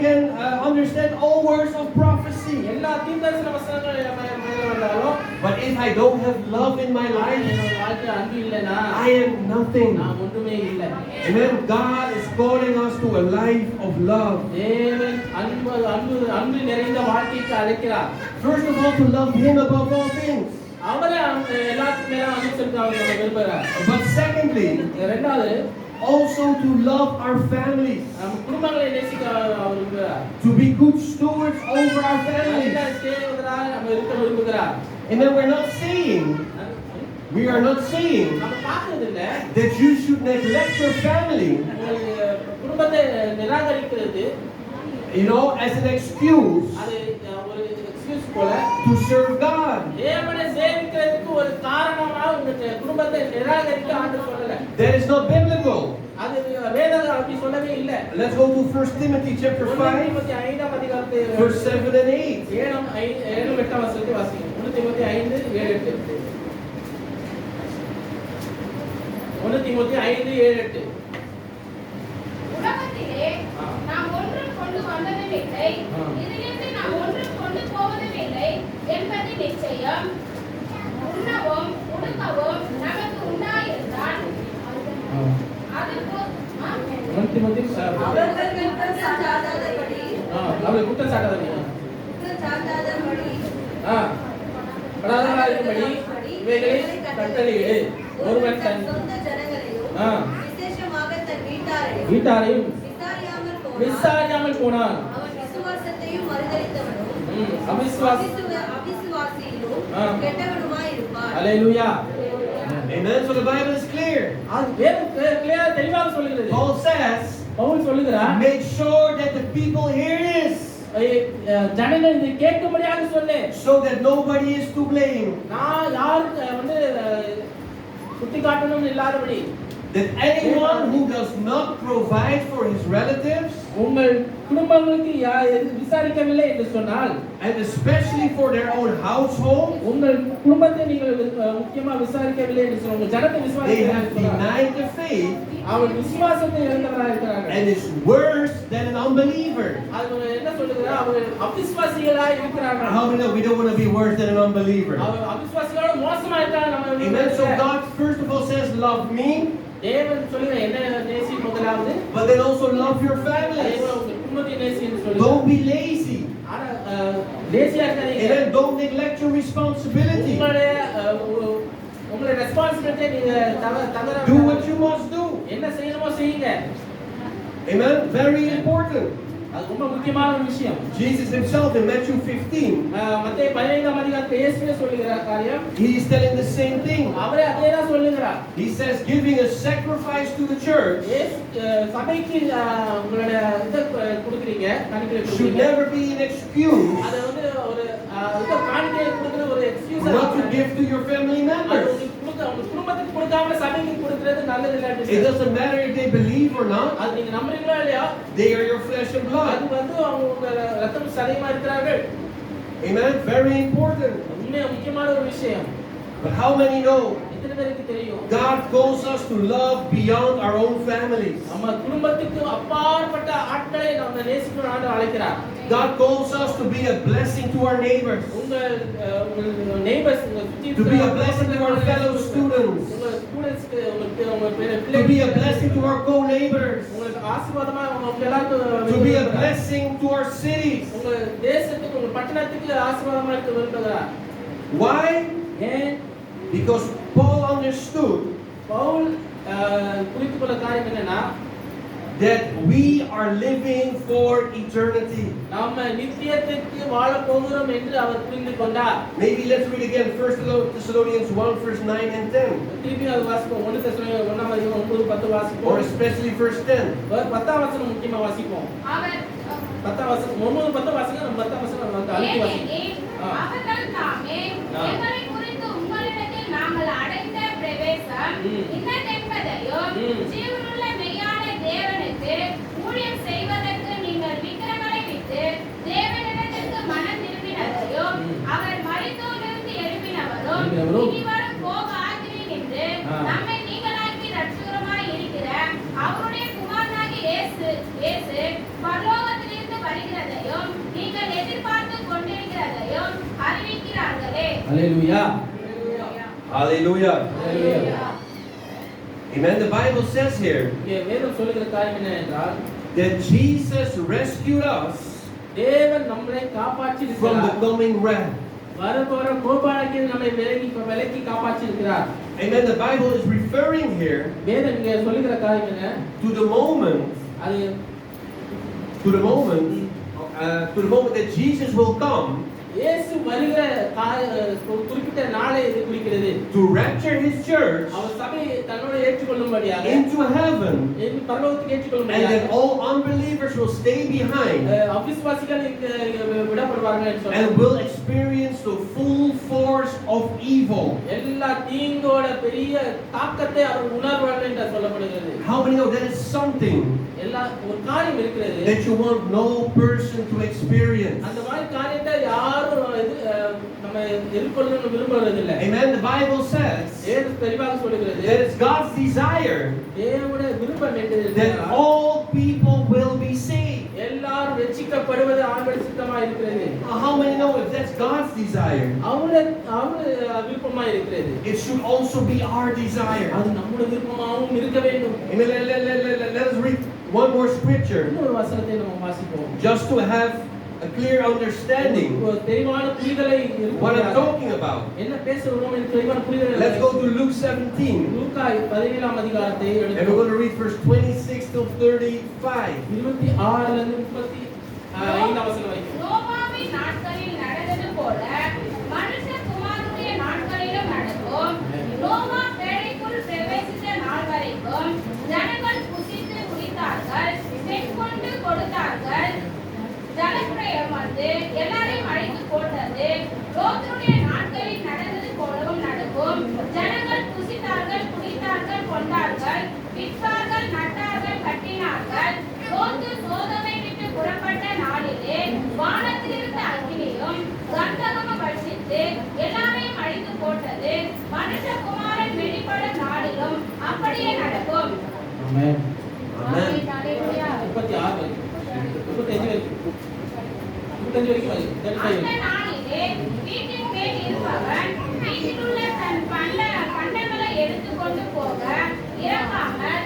can understand all words of prophecy. எல்லா தீர்க்கதரிசன வசனங்கள் மேல வந்தாலும் But if I don't have love in my life, என்னோட வாழ்க்கையில அன்பு இல்லைனா I am nothing. நான் ஒன்றுமே இல்லை. Amen. God is calling us to a life of love. தேவன் அன்பு நிறைந்த வாழ்க்கைக்கு அழைக்கிறார். First of all, to love Him above all things. அவரை எல்லாத்துக்கும் மேல அன்பு செலுத்த அவர் நம்ம விரும்புகிறார். But secondly, இரண்டாவது also to love our families. நம்ம குடும்பங்களை நேசிக்க அவர் விரும்புகிறார். To be good stewards over our families. சேவகராக நம்ம இருக்க விரும்புகிறார். And then we are not saying நம்ம பார்த்தது இல்ல that you should neglect your family, குடும்பத்தை நிராகரிக்கிறது as an excuse அது ஒரு எக்ஸ்கியூஸ் போல to serve God. தேவனை சேவிக்கிறதுக்கு ஒரு காரணமா உங்க குடும்பத்தை நிராகரிக்க ஆண்டவர் சொல்லல. That is not biblical. அது வேதம் அப்படி சொல்லவே இல்ல. Let's go to 1 Timothy chapter 5, verse 7 and 8. 7-8 வசனத்தை வாசிங்க. 1 தீமோத்தேயு 5:7-8. 1 தீமோத்தேயு 5:7-8. உலகத்திலே நாம் ஒன்றும் கொண்டு வந்ததும் இல்லை, இதிலிருந்து நாம் ஒன்றும் கொண்டு போவதும் இல்லை என்பது நிச்சயம். உண்ணவும் உடுக்கவும் நமக்கு உண்டாயிருந்தால் அவர்கள் குற்றம் சாட்டாதபடி இவைகளை கட்டளையிடு. ஒருவன் தன் வீட்டாரையும் விசாரியாமல் போனான். Hallelujah. Amen. So the Bible is clear. தெளிவாக சொல்லுகிறது. Paul says, பவுல் சொல்லுகிறார், make sure that the people hear this, ஜனங்கள் இதை கேட்கும்படியாக சொல்லு. so that nobody is to blame. நான் யாருக்கு குத்தி காட்டணும் இல்லாதபடி. That anyone who does not provide for his relatives, உங்கள் குடும்பங்களுக்கு விசாரிக்கவில்லை என்று சொன்னால், and especially for their own household, உங்கள் குடும்பத்தை நீங்கள் முக்கியமா விசாரிக்கவில்லை என்று சொன்னால், உங்கள் ஜனத்தை they have denied the faith, அவர்கள் விசுவாசத்தை இழந்தவராக இருக்கிறார்கள். and is worse than an unbeliever. அது என்ன சொல்லுகிறார்? அவர்கள் அவிசுவாசிகளாக இருக்கிறார்கள். How we know we don't want to be worse than an unbeliever? அவர்கள் அவிசுவாசிகளோட மோசமா இருக்காங்க. நம்ம Amen. So God first of all says, love me. தேவன் சொல்லுங்க என்ன நேசி முதலாவது. But then also love your family. குடும்பத்தை நேசி என்று சொல்லுங்க. Don't be lazy. ஆனா லேசியா இருக்காதீங்க. Amen. Don't neglect your responsibility. உங்களுடைய ரெஸ்பான்சிபிலிட்டி நீங்க தவற Do what you must do. என்ன செய்யணுமோ செய்யுங்க. Amen. Very important. அது ரொம்ப முக்கியமான ஒரு விஷயம். Jesus himself in Matthew 15, மத்தேயு 15ஆம் அதிகாரத்தில் இயேசுவே சொல்லுகிற காரியம், he is telling the same thing. அவரே அதே தான் சொல்லுகிறார். He says giving a sacrifice to the church சபைக்கு உங்களுடைய கொடுக்குறீங்க, காணிக்கை should கொடுக்குறீங்க. never be an excuse அது ஒரு காணிக்கை கொடுக்குற ஒரு excuse not to give to your family members. உங்க குடும்பத்துக்கு கொடுக்காம சபைக்கு கொடுக்கிறது நல்லது இல்ல. It doesn't matter if they believe or not. அது நீங்க நம்புறீங்களா இல்லையா? They are your flesh and blood. அது அவங்க ரத்தம் சதையுமா இருக்கிறார்கள். Amen. Very important. முக்கியமான ஒரு விஷயம். But how many know எத்தனை பேருக்கு தெரியும்? God calls us to love beyond our own families. நம்ம குடும்பத்துக்கு அப்பாற்பட்ட ஆட்களை நம்ம நேசிக்கணும் ஆண்டவர் அழைக்கிறார். God calls us to be a blessing to our neighbors. உங்கள் neighbours To be a blessing to our fellow students. உங்கள் ஸ்டூடண்ட்ஸ்க்கு உங்களுக்கு To be a blessing to our co-neighbors. உங்களுக்கு ஆசீர்வாதமா உங்களுக்கு எல்லாருக்கும் To be a blessing to our cities. உங்கள் தேசத்துக்கு உங்கள் பட்டணத்துக்கு ஆசீர்வாதமா இருக்க விரும்புகிறார். Why? ஏன்? Because Paul understood பவுல் குறித்து கொள்ள காரியம் என்னன்னா, that we are living for eternity. நாம நித்தியத்துக்கு வாழ போகிறோம் என்று அவர் புரிந்து கொண்டார். Maybe let's read again 1 Thessalonians 1 verse 9 and 10. திருப்பி அது வாசிப்போம். 1 தெசலோனிக்கேயர் 1ஆம் அதிகாரம் 9-10 வாசிப்போம். Or especially verse 10. 10ஆம் வசனம் முக்கியமா வாசிப்போம். அவர் 10ஆம் வசனம் 9-10 வாசிங்க. நம்ம 10ஆம் வசனம் நம்ம அழுத்தி வாசிப்போம். அவர்கள் தாமே எங்களை குறித்து உங்களிடத்தில் நாங்கள் அடைந்த பிரவேசம் இன்னதென்பதையும் ஜீவனுள்ள மெய்யான தேவனுக்கு ஊழியம் செய்வதற்கு நீங்கள் விக்கிரங்களை விட்டு தேவனிடத்திற்கு மனம் திரும்பினதையும் அவர் மரித்தோரிலிருந்து எழுப்பினவரும் இனிவரும் போக ஆக்கினை நின்று நம்மை நீங்களாக்கி ரட்சகருமாய் இருக்கிற அவருடைய குமாரனாகிய இயேசு பரலோகத்திலிருந்து வருகிறதையும் நீங்கள் எதிர்பார்த்து கொண்டிருக்கிறதையும் அறிவிக்கிறார்களே. Hallelujah. Hallelujah. Hallelujah. Amen. The Bible says here இங்கே வேதம் சொல்லுகிற காரியம் என்ன என்றால் that Jesus rescued us தேவன் நம்மை காப்பாற்றி from the இருக்கிறார். coming wrath. வரப்போற கோபாலக்கு நம்மை விலக்கி காப்பாற்றி இருக்கிறார். Amen. The Bible is referring here வேதம் இங்கே சொல்லுகிற காரியம் என்ன? to the moment அது to the moment that Jesus will come இயேசு வருகிற ஒரு குறிப்பிட்ட நாளை இது குறிக்கிறது. to rapture his church அவர் சபையை தன்னோடு ஏற்றுக்கொள்ளும்படியாக into heaven, பரலோகத்துக்கு and ஏற்றுக்கொள்ளும்படியாக that all unbelievers will stay behind அவிசுவாசிகள் விடப்படுவார்கள் என்று and சொல்றார். will experience the full force of evil. எல்லா தீங்கோட பெரிய தாக்கத்தை அவர் உணர்வார்கள் என்று சொல்லப்படுகிறது. How many know that is something எல்லா ஒரு காரியம் இருக்கிறது that you want no person to experience? அந்த மாதிரி காரியத்தை யாரும் நம்ம எதிர்கொள்ளணும்னு விரும்புறதில்லை. Amen. The Bible says ஏது தெளிவாக சொல்லுகிறது that it's God's desire தேவனுடைய விருப்பம் that என்று all people will be saved. எல்லாரும் ரட்சிக்கப்படுவது ஆண்டவருடைய சித்தமா இருக்கிறது. How many know if that's God's desire, அவருடைய விருப்பமா இருக்கிறது, it should also be our desire? அது நம்முடைய விருப்பமாகவும் இருக்க வேண்டும். Amen. Let us read one more scripture இன்னொரு வசனத்தை நம்ம வாசிப்போம். just to have a clear understanding ஒரு தெளிவான புரிதலை what I'm talking about. என்ன பேசுறோம் என்று தெளிவான புரிதலை. Let's go to Luke 17. லூக்கா 17ஆம் அதிகாரத்தை And we're எடுத்து going to read verse 26 till 35. 26 ல இருந்து 35 வசனம் வரைக்கும். நோவாவின் நாட்களில் நடந்தது போல மனுஷகுமாரனுடைய நாட்களிலும் நடக்கும். நோவா பேழைக்குள் பிரவேசித்த நாள் வரைக்கும் ஜனங்கள் புசித்து குடித்தார்கள், பெண்கொண்டு கொடுத்தார்கள். ஜலப்பிரளயம் வந்து எல்லாரையும் அழித்து போட்டது. லோத்துடைய நாட்களில் நடந்தது போலவும் நடக்கும். ஜனங்கள் புசித்தார்கள், குடித்தார்கள், கொண்டார்கள், விற்பார்கள், நட்டார்கள், கட்டினார்கள். லோத்து சோதோமை விட்டு புறப்பட்ட நாளிலே வானத்திலிருந்து அக்கினியும் கந்தகமும் வர்ஷித்து எல்லாரையும் அழித்து போட்டது. மனுஷகுமாரன் வெளிப்படும் நாளிலும் அப்படியே நடக்கும். ஆமென். Amen. ஹalleluya. 36 வரைக்கும் 35 வரைக்கும் 35 வரைக்கும் அந்த நாளிலே வீட்டின் மேல் இருப்பவன் வீட்டிலுள்ள தன் பண்டங்களை எடுத்துக்கொண்டு போக இறங்காமல்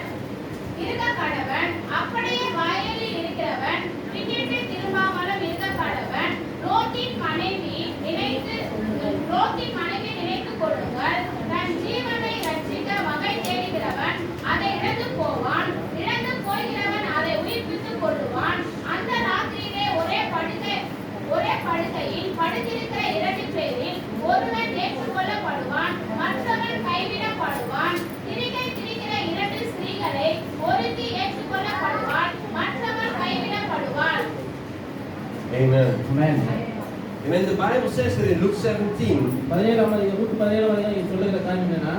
இருக்க கடவன். அப்படியே வயலில் இருக்கிறவன் பின்னிட்டு திரும்பாமலும் இருக்க கடவன். லோத்தின் மனைவி நினைத்துக் கொள்ளுங்கள். தன் ஜீவனை ரட்சிக்க வகை தேடுகிறவன் அதை இழந்து போவான். இழந்து போகிறவன் அதை உயிர்ப்பித்துக் கொள்ளுவான். அந்த ராத்திரியிலே ஒரே படுக்கையில் படுத்திருக்கிற 2 பேரில் ஒருவன் ஏற்றுக்கொள்ளப்படுவான், மற்றவன் கைவிடப்படுவான். திரிகை திரிகிற 2 ஸ்திரீகளை ஒருத்தி ஏற்றுக்கொள்ளப்படுவாள், மற்றவன் கைவிடப்படுவாள். Amen. Amen. Amen. The Bible says that in Luke 17 17ஆம் அதிகாரம் சொல்லுகிற காரியம் என்னன்னா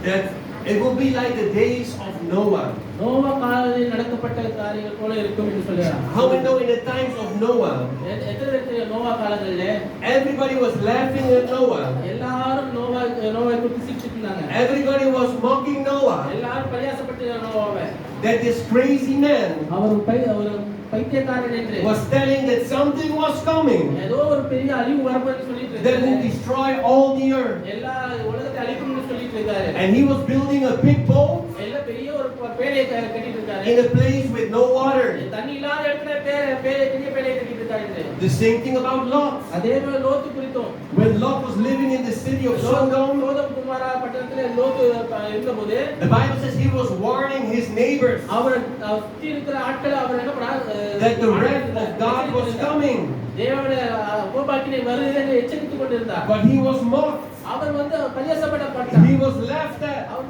that it will be like the days of Noah. Noah காலத்தில் நடக்கப்பட்ட காரியங்கள் போல இருக்கும் என்று சொல்றார். How many know in the times of Noah, எத்தனை Noah காலங்களில everybody was laughing at Noah. எல்லாரும் நோவாவை குறித்து சிரிச்சிட்டு இருந்தாங்க. Everybody was mocking Noah. எல்லாரும் பரியாசப்பட்டு நோவாவை That this crazy man அவர் பைத்தியக்காரன் என்று was telling that something was coming ஏதோ ஒரு பெரிய அழிவு வரப்போகுதுன்னு சொல்லிட்டு that will இருக்காரு. destroy all the earth. எல்லா உலகத்தை அழிக்கும்னு சொல்லிட்டு இருக்காரு. And he was building a big boat எல்லா பெரிய ஒரு பேழையை கட்டிட்டு இருக்காரு. in a place with no water. தண்ணி இல்லாத இடத்துல பெரிய பேழையை கட்டிட்டு இருக்காரு. The same thing about Lot. அதே போல லோத்து குறித்தும் When Lot was living in the city of Sodom, சோதம் குமாரா பட்டணத்துல லோத்து இருந்தபோது the Bible says he was warning his neighbors அவர் சுற்றி இருக்கிற ஆட்களை அவர் என்ன பண்ணார் that the wrath of God was coming. தேவனுடைய கோபாக்கினை வருகிறது என்று எச்சரித்துக் கொண்டிருந்தார். But he was mocked. Our பரியாசப்பட்டார். He was laughed at. அவர்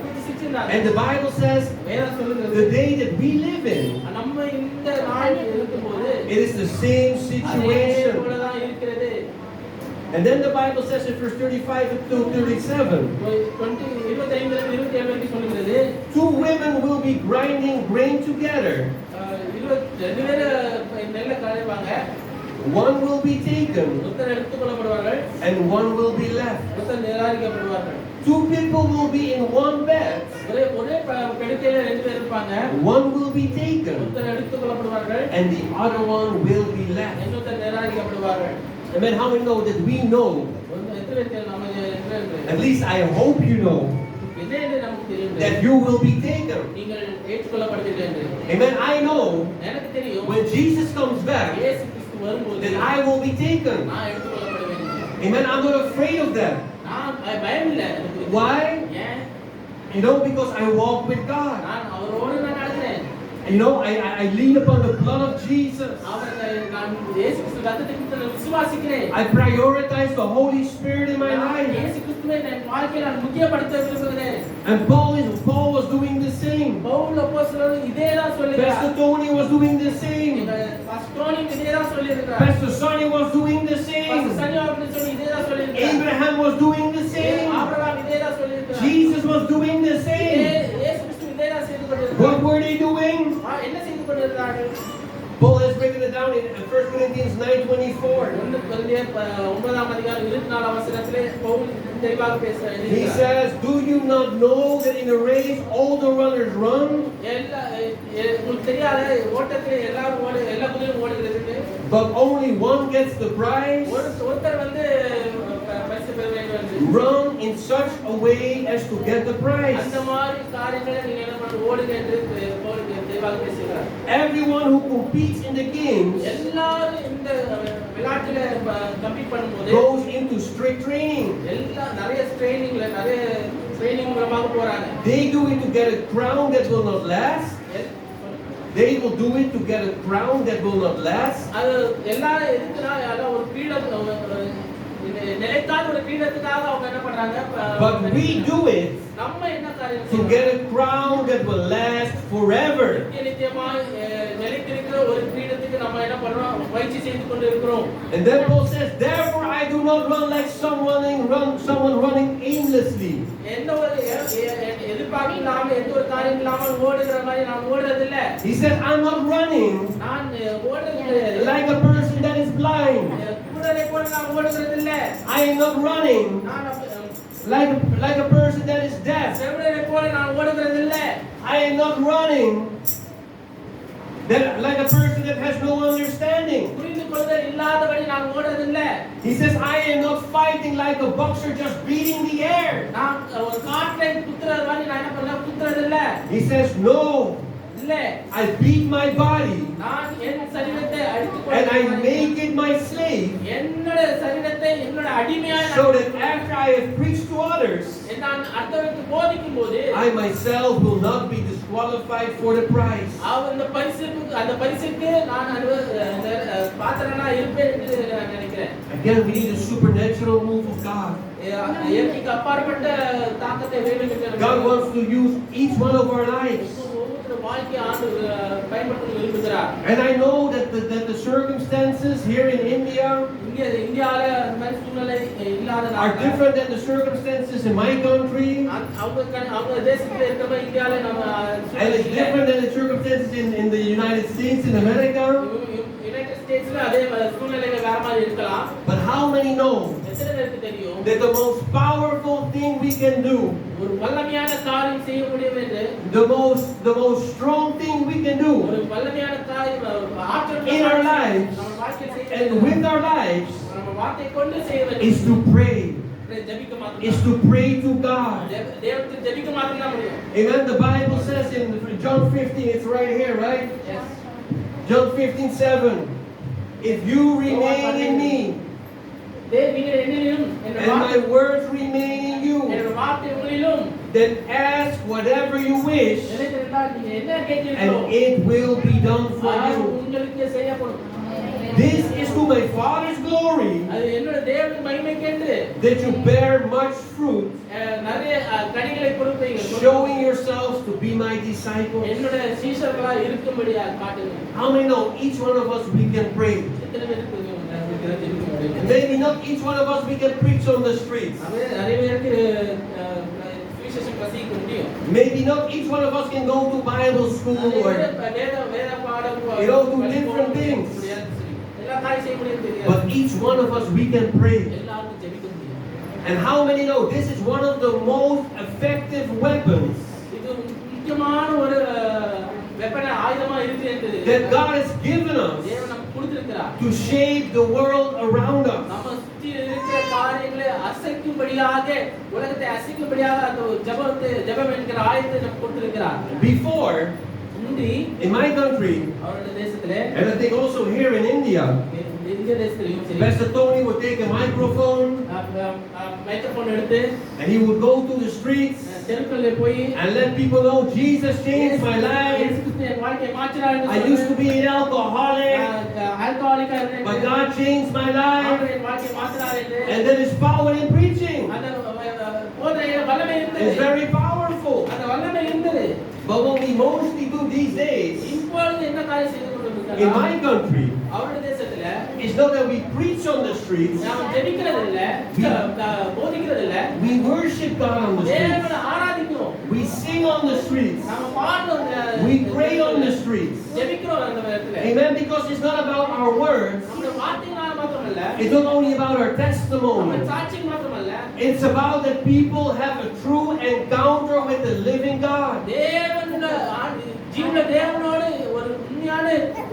குறித்து சிரிச்சிருந்தார். And the Bible says வேதம் சொல்லுகிறது the day that we live in, நம்ம இந்த நாள் இருக்கும்போது it is the same அதே situation. போலதான் இருக்கிறது. And then the Bible says in verse 35 to 37, 25 27 வரைக்கும் சொல்லுகிறது. two women will be grinding grain together. 22 பேர் நெல்லை களைவாங்க. One will be taken ஒருத்தர் எடுத்துக்கொள்ளப்படுவார்கள். and one will be left. ஒருத்தர் நிராகரிக்கப்படுவார்கள். Two people will be in one bed. ஒரே படுக்கையில 2 பேர் இருப்பாங்க. One will be taken ஒருத்தர் எடுத்துக்கொள்ளப்படுவார்கள். and the other one will be left. இன்னொருத்தர் நிராகரிக்கப்படுவார்கள். Amen. How many know that we know? At least I hope you know that you will be taken. Amen. I know when Jesus comes back that I will be taken. Amen. I'm not afraid of that. Why? You know, because I walk with God. You know, I lean upon the blood of Jesus. I prioritize the Holy Spirit in my life. And Paul was doing the same. Pastor Tony was doing the same. Pastor Sonny was doing the same. Abraham was doing the same. Jesus was doing the same. What were they doing? Paul has written it down in 1 Corinthians 9:24. He says, do you not know that in a race all the runners run, but only one gets the prize? Run in such a way as to get the prize. Everyone who competes in the games goes into strict training. They do it to get a crown that will not last. They will do it to get a crown that will not last. But we do it to get a crown that will last forever. And then Paul says, therefore I do not run like someone running aimlessly. He says, I'm not running like a person that is blind. I am not running like a person that is deaf. I am not running like a person that has no understanding. He says, I am not fighting like a boxer just beating the air. He says, no. I beat my body and I make it my slave, so that after I have preached to others, I myself will not be disqualified for the prize. Again, we need a supernatural move of God. God wants to use each one of our lives. And I know that the circumstances here in India are different than the circumstances in my country. And it's different than the circumstances in the United States, in America. But how many know that the most powerful thing we can do, the most strong thing we can do in our lives and with our lives is to pray. Is to pray to God. Amen. The Bible says in John 15, it's right here, right? Yes. John 15:7. If you remain in me, and my words remain in you, then ask whatever you wish, and it will be done for you. This is to my Father's glory, that you bear much fruit, showing yourselves to be my disciples. How many know each one of us we can pray? எங்களால் ஜெபிக்க முடியும். Maybe not each one of us we can preach on the streets. நிறைய பேருக்கு சுவிசேஷம் பிரசங்கிக்க முடியும். Maybe not each one of us can go to Bible school or வேத பாடம் do different things. எல்லா காரியம் செய்ய முடியும் தெரியாது. But each one of us we can pray. எல்லாருக்கும் ஜெபிக்க முடியும். And how many know this is one of the most effective weapons இது முக்கியமான ஒரு வெப்பன ஆயுதமா இருக்கு என்று that God has given us தேவன் நமக்கு கொடுத்திருக்கிறார். to shape the world around us? நம்ம சுற்றி இருக்கிற காரியங்களை அசைக்கும்படியாக உலகத்தை அசைக்கும்படியாக அந்த ஜெபம் என்கிற ஆயுதத்தை நமக்கு கொடுத்திருக்கிறார். Before, முந்தி in my country, அவருடைய தேசத்திலே and I think also here in India, இந்திய தேசத்திலேயும் சரி Pastor Tony would take a microphone microphone எடுத்து and he would go to the streets தெருக்களிலே போய் and let people know Jesus changed my life. என் வாழ்க்கையை மாற்றினார் என்று I used to be an alcoholic, ஆல்கஹாலிக்கா இருந்தேன். but God changed my life. அவர் என் வாழ்க்கையை மாற்றினார் என்று And there is power in preaching. அந்த போன்ற வல்லமை இருந்தது. It's very powerful. அந்த வல்லமை இருந்தது. But what we mostly do these days இப்பொழுது என்ன காரியம் செய்து in கொண்டிருக்கிறார்? my country அவருடைய தேசத்துல is not that we preach on the streets, நாம் ஜெபிக்கிறது இல்ல, போதிக்கிறது இல்ல, we worship God on the streets. தேவனை ஆராதிக்கிறோம். We sing on the streets. நாம பாடுறோம். We pray on the streets. ஜெபிக்கிறோம் அந்த இடத்துல. Amen. Because it's not about our words. நம்முடைய வார்த்தைகளால மாத்திரமல்ல, It's not only about our நம்ம testimony. சாட்சி மாத்திரமல்ல, It's about that people have a true encounter with the living God. ஜீவன தேவனோடு ஒரு உண்மையான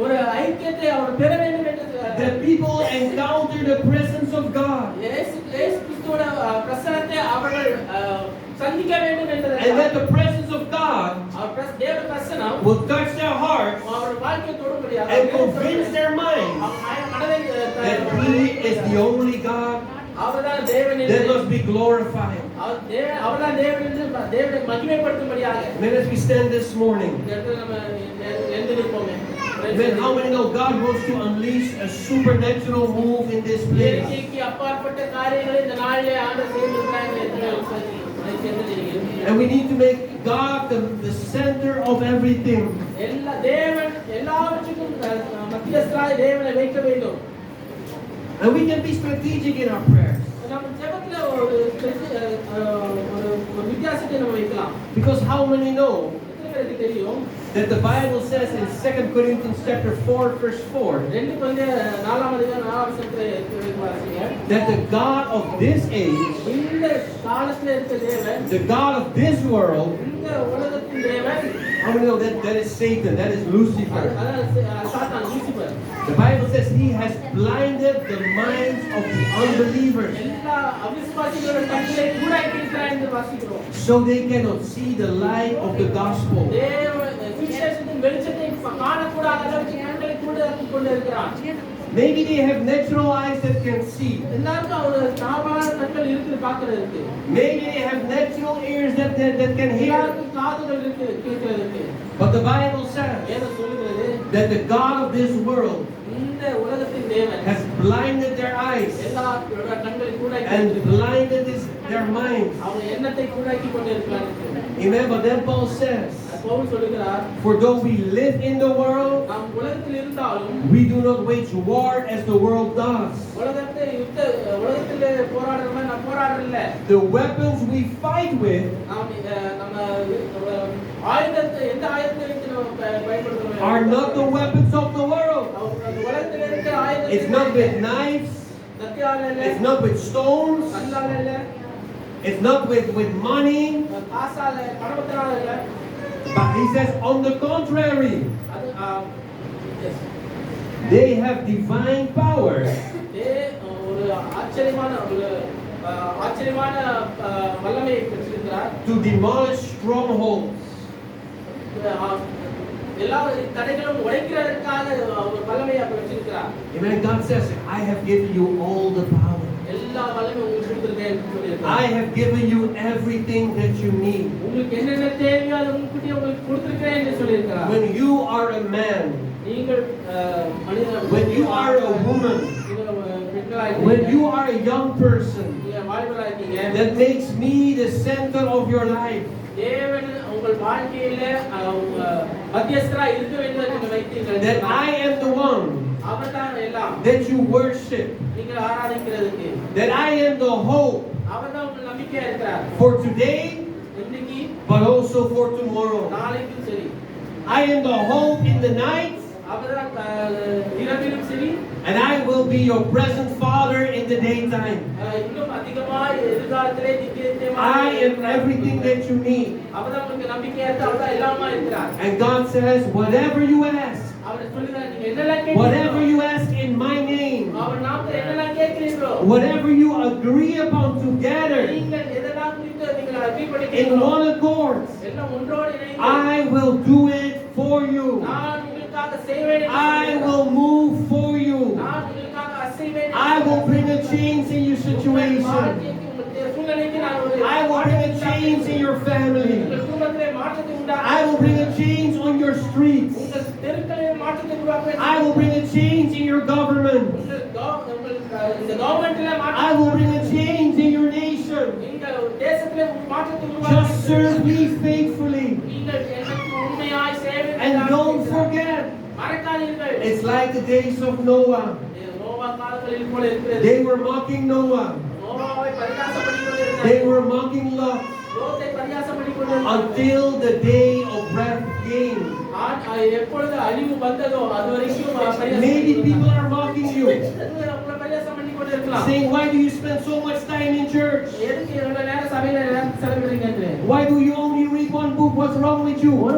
ஒரு ஐக்கியத்தை அவர் பெற வேண்டும் என்று That people encounter the presence of God. இயேசு கிறிஸ்துவோட பிரசன்னத்தை அவர்கள் சந்திக்க வேண்டும் என்று And that the presence of God தேவ பிரசன்னம் will touch their hearts அவர் வாழ்க்கையை தொடும்படியாக and convince their minds மனதை that He is the only God அவர்தான் தேவன் that must be glorified. அவர்தான் தேவன் என்று தேவனை மகிமைப்படுத்தும்படியாக. Amen. As we stand this morning, இந்த இடத்துல நம்ம எழுந்திருப்போமே. amen. How many know God wants to unleash a supernatural move in this place? இயற்கைக்கு அப்பாற்பட்ட காரியங்களை இந்த நாளிலே ஆண்டவர் செய்திருக்கிறார் என்று And we need to make God the center of everything. தேவன் எல்லாவற்றுக்கும் மத்தியஸ்தராய் தேவனை வைக்க வேண்டும். And we can be strategic in our prayers. நம்ம ஜெபத்துல ஒரு வித்தியாசத்தை நம்ம வைக்கலாம். Because how many know எத்தனை பேருக்கு தெரியும் that the Bible says in 2 Corinthians chapter 4 verse 4 2 கொரிந்தியர் 4ஆம் அதிகாரம் 4ஆம் வசனத்தை வாசிங்க. that the God of this age, இந்த காலத்துல இருக்கிற தேவன், the God of this world, இந்த உலகத்தின் தேவன், how many know that is Satan, that is Lucifer. அதான் சாத்தான் Lucifer. The Bible says he has blinded the minds of the unbelievers எல்லா அவிசுவாசிகளோட கண்களை கூடாக்கி இருக்கிறார் என்று வாசிக்கிறோம். so they cannot see the light of the gospel. சுவிசேஷத்தின் வெளிச்சத்தை காணக்கூடாத அளவுக்கு கண்களை கூடாக்கி கொண்டு இருக்கிறார். Maybe they have natural eyes that can see. எல்லாருக்கும் ஒரு சாதாரண கண்கள் இருக்குது பார்க்கிறதுக்கு. Maybe they have natural ears that can hear. எல்லாருக்கும் காதுகள் இருக்கு கேட்கிறதுக்கு. But the Bible says வேதம் சொல்லுகிறது that the God of this world இந்த உலகத்தின் தேவன் has blinded their eyes எல்லாரோட கண்களை கூடாக்கி and blinded their minds. அவங்க எண்ணத்தை கூடாக்கி கொண்டு இருக்கிறார். Amen. But then Paul says, Pavul சொல்லுகிறார், for though we live in the world, நாம் உலகத்தில் இருந்தாலும் we do not wage war as the world does. உலகத்திலே போராடுற மாதிரி நாம் போராடல. The weapons we fight with நம்ம ஆயுதத்தை எந்த ஆயுதத்தை வைத்து நம்ம பயன்படுத்துறோம் are not the weapons of the world. உலகத்திலே இருக்கிற ஆயுதம் It's not with knives. கத்தியால இல்ல, It's not with stones. கல்லால இல்ல, It's not with money. காசால பணத்தினால இல்ல. But he says, on the contrary, அது they have divine power ஒரு ஆச்சரியமான வல்லமையை பெற்றிருக்கிறார். to demolish strongholds. எல்லா தடைகளும் உடைக்கிறதற்காக ஒரு வல்லமையை பெற்றிருக்கிறார். Amen. God says, I have given you all the power. எல்லா வல்லமையும் உங்களுக்கு கொடுத்திருக்கேன் என்று சொல்லியிருக்கிறார். I have given you everything that you need. உங்களுக்கு என்னென்ன தேவையோ அது உங்களுக்கு கொடுத்திருக்கிறேன் என்று சொல்லியிருக்கிறார். When you are a man, நீங்கள் when you are a woman, when you are a young person, that makes me the center of your life. தேவன் உங்க உங்கள் வாழ்க்கையில மத்தியஸ்தரா இருக்க வேண்டும் என்று வைத்தீர்கள். That I am the one அவர்தான் எல்லாம். that you worship. நீங்கள் ஆராதிக்கிறதுக்கு. That I am the hope. அவர்தான் உங்கள் நம்பிக்கையா இருக்கிறார். For today, இன்னைக்கு, but also for tomorrow. நாளைக்கும் சரி. I am the hope in the night. அவர்தான் இரவிலும் சரி. And I will be your present Father in the daytime. இன்னும் அதிகமாய் எதிர்காலத்திலே I am everything that you need. அவர்தான் உங்களுக்கு நம்பிக்கையா இருக்கு. அவர்தான் எல்லாமா இருக்கிறார். And God says, whatever you ask, அவர் சொல்லுகிறார், நீங்க என்னெல்லாம் கேட்கிறீங்களோ, whatever you ask in my name, அவர் நாமத்தில் என்னெல்லாம் கேட்கிறீங்களோ, whatever you agree upon together நீங்கள் எதெல்லாம் குறித்து நீங்கள் agree in பண்ணிக்கிறீங்களோ, one accord, எல்லாம் ஒன்றோடு இணைந்து I will do it for you. நான் உங்களுக்காக செய்வேன் என்று I சொல்லுகிறார். will move for you. நான் உங்களுக்காக அசைவேன் என்று I will சொல்லுகிறார். bring a change in your உங்கள் situation. வாழ்க்கைக்கு, உங்கள் சூழ்நிலைக்கு நான் ஒரு I will bring a change in your family. உங்கள் குடும்பத்திலே மாற்றத்தை உண்டாக்குவேன். I will bring a change on your streets. உங்கள் தெருக்களிலே மாற்றத்தை உருவாக்குவேன். I will bring a change in your government. இந்த கவர்மெண்ட்ல I will bring a change in your nation. இந்த தேசத்திலே மாற்றத்தை Just உருவாக்குவேன். serve me faithfully. நீங்கள் எனக்கு உண்மையாய் சேவை And don't செய்தால் forget, மறக்காதீர்கள். it's like the days of Noah. Noah காலங்களில் போல இருக்கிறது. They were mocking Noah. நோவாவை பரிகாசம் பண்ணிக் கொண்டிருந்தார்கள். They were mocking Lot லோத்தை பரிகாசம் பண்ணிக் கொண்டிருந்தார்கள். until the day of wrath came. எப்பொழுது அழிவு வந்ததோ அது வரைக்கும் Maybe people are mocking you, உங்களை பரிகாசம் பண்ணிக் கொண்டிருக்கலாம். saying, why do you spend so much time in church? எதுக்கு இவ்வளவு நேரம் சபையில செலவிடுறீங்க என்று. Why do you only read one book? What's wrong with you? ஒரு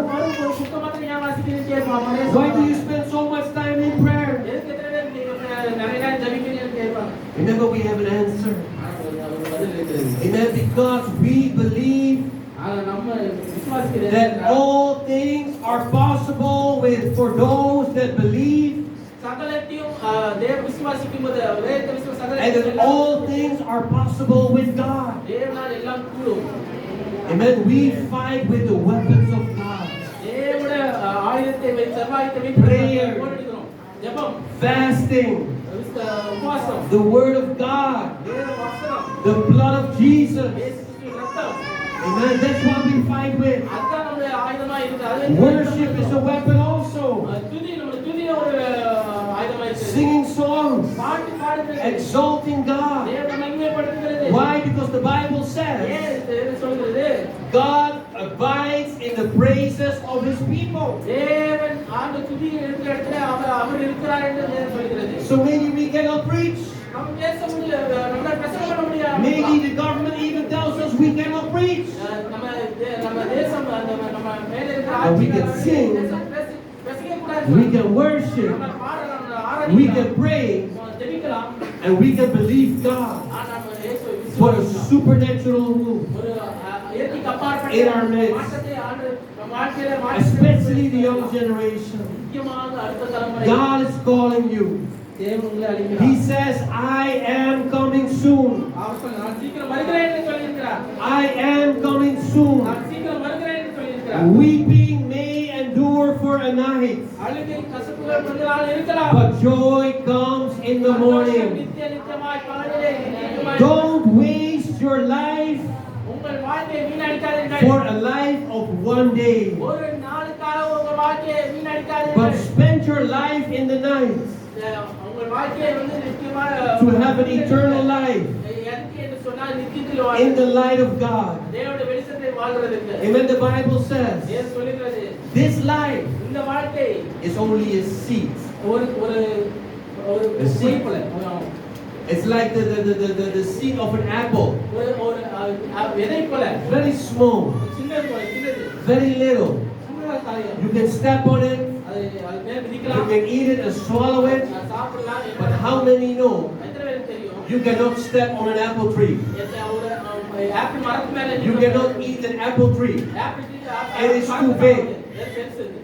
புத்தகம் மாத்திரம் ஏன் வாசிக்கிறீங்கன்னு கேட்பாங்க. Why do you spend so much time in prayer? எதுக்கு எத்தனை நேரம் நீங்க நிறைய நேரம் ஜெபிக்கிறீங்கன்னு கேட்பாங்க. Remember, we have an answer. ஒரு பதில் இருக்கிறது. Amen. Because we believe ஆனா நம்ம விசுவாசிக்கிறது that all things are possible for those that believe, சகலத்தையும் தேவ விசுவாசிக்கும்போது வேத விசுவாச and that சகலத்தையும் all things are possible with God. தேவனால் எல்லாம் கூடும். Amen. We fight with the weapons of God. தேவனுடைய ஆயுதத்தை வைத்து சர்வாயுதத்தை வைத்து Prayer. போராடுகிறோம். ஜெபம், Fasting, உபவாசம், the word of God, தேவ வசனம், the blood of Jesus. இயேசு ரத்தம். Amen. That's what we fight with. அதுதான் நம்முடைய ஆயுதமா இருக்குது. அது Worship is a weapon also. துதி, நம்முடைய துதி ஒரு ஆயுதமா இருக்குது. Singing songs, பாட்டு பாடுகிறது, exalting God. தேவனை மகிமைப்படுத்துகிறது. Why? Because the Bible says ஏன் இது சொல்கிறது? God abides in the praises of His people. தேவன் ஆண்டு துதி இருக்கிற இடத்துல அவர் இருக்கிறார் என்று தேவன் சொல்கிறது. So maybe we cannot preach. நம்ம பேச முடியாது, நம்ம பிரசங்கம் பண்ண முடியாது. Maybe the government even tells us we cannot preach. நம்ம தேசம் நம்ம மேலே இருக்கிற But we can sing. பேசவே கூடாது. We can worship. நம்ம பாடலாம், நம்ம We ஆராதிக்கலாம், can pray. ஜெபிக்கலாம். And we can believe God ஆனா நம்ம இயேசுவை for a விசுவாசிக்கலாம். supernatural move. ஒரு இயற்கைக்கு அப்பாற்பட்ட In our midst. மாற்றத்தை ஆண்டு நம்ம வாழ்க்கையில மாற்றத்தை Especially the young generation. முக்கியமாக அடுத்த தலைமுறை God is calling you. தேவன் உங்களை He அழைக்கிறார். says, I am coming soon. அவர் சொல்ல, நான் சீக்கிரம் வருகிறேன் என்று சொல்லியிருக்கிறார். I am coming soon. நான் சீக்கிரம் வருகிறேன் என்று சொல்லியிருக்கிறார். Weeping may endure for a night, அழுகை கசப்புகள் கொஞ்ச நாள் இருக்கலாம். but joy comes in the morning. நித்தியமாய் பகலிலே நித்தியமாய் Don't waste your life உங்கள் வாழ்க்கையை வீணடிக்காதீர்கள். for a life of one day, ஒரு நாளுக்காக உங்கள் வாழ்க்கையை but வீணடிக்காதீர்கள். spend your life in the night உங்கள் வாழ்க்கையை நித்தியமாக to have an eternal life எதுக்கு என்று சொன்னால் நித்தியத்தில் in the வாழ்வது. light of God. தேவனுடைய வெளிச்சத்தை வாழ்வதற்கு. Amen. The Bible says தேவன் சொல்லுகிறது, this life இந்த வாழ்க்கை is only a seed. ஒரு ஒரு ஒரு A seed. செடி போல. It's like the seed of an apple. ஒரு ஒரு விதை போல. Very small, சின்னது போல, சின்னது. very little. சின்னதா காரியம். You can step on it, அது மேல you மிதிக்கலாம். can eat it and swallow it. சாப்பிடலாம். But how many know எத்தனை பேருக்கு தெரியும்? you cannot step on an apple tree? ஒரு ஆப்பிள் மரத்து மேல You cannot eat an apple tree. Apple It is too big.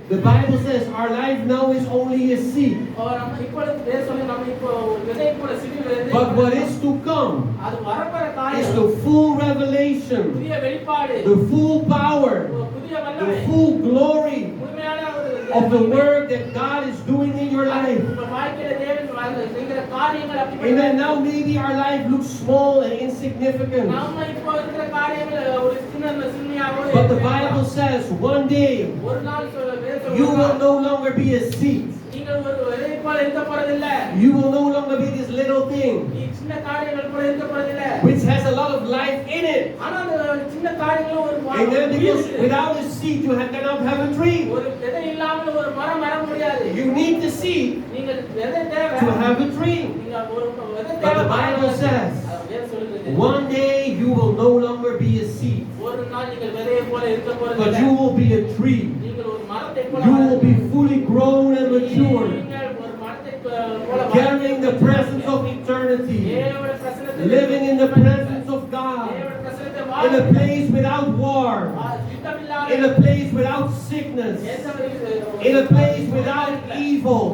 The Bible says our life now is only a seed. நம்ம இப்பொழுது தேவன் சொல்லி நம்ம இப்போ விதை போல சிறு விதை. But what is to come அது வரப்போற is காரியம். the full revelation, புதிய வெளிப்பாடு. the full power, புதிய the வல்லமை. full glory முழுமையான ஒரு of the work that God is doing in your life. உங்க வாழ்க்கையில தேவன் செய்கிற காரியங்கள் அப்படி Amen. Now maybe our life looks small and insignificant. நாம இப்போ இருக்கிற காரியங்கள் ஒரு சின்னமாக But the Bible says one day ஒரு நாள் you will no longer be a seed. நீங்கள் ஒரு விதை போல இருக்க போறதில்ல. You will no longer be this little thing நீ சின்ன காரியங்கள் போல இருக்க போறதில்ல. which has a lot of life in it. ஆனா அந்த சின்ன காரியங்களும் ஒரு Amen. Because without a seed you cannot have a tree. ஒரு விதை இல்லாமல் ஒரு மரம் வர முடியாது. You need the seed நீங்கள் விதை தேவை to have a tree. நீங்க ஒரு விதை But தேவை. the Bible says one day you will no longer be a seed, ஒரு நாள் நீங்கள் விதையை போல இருக்க but போறதில்ல. you will be a tree. நீங்கள் ஒரு மரத்தை போல You will be fully grown and mature, நீங்கள் ஒரு மரத்தை போல carrying the presence of eternity, தேவனுடைய பிரசன்னத்தை living in the presence of God, தேவனுடைய பிரசன்னத்தை in a place without war, யுத்தமில்லாத in a place without sickness, in a place without evil,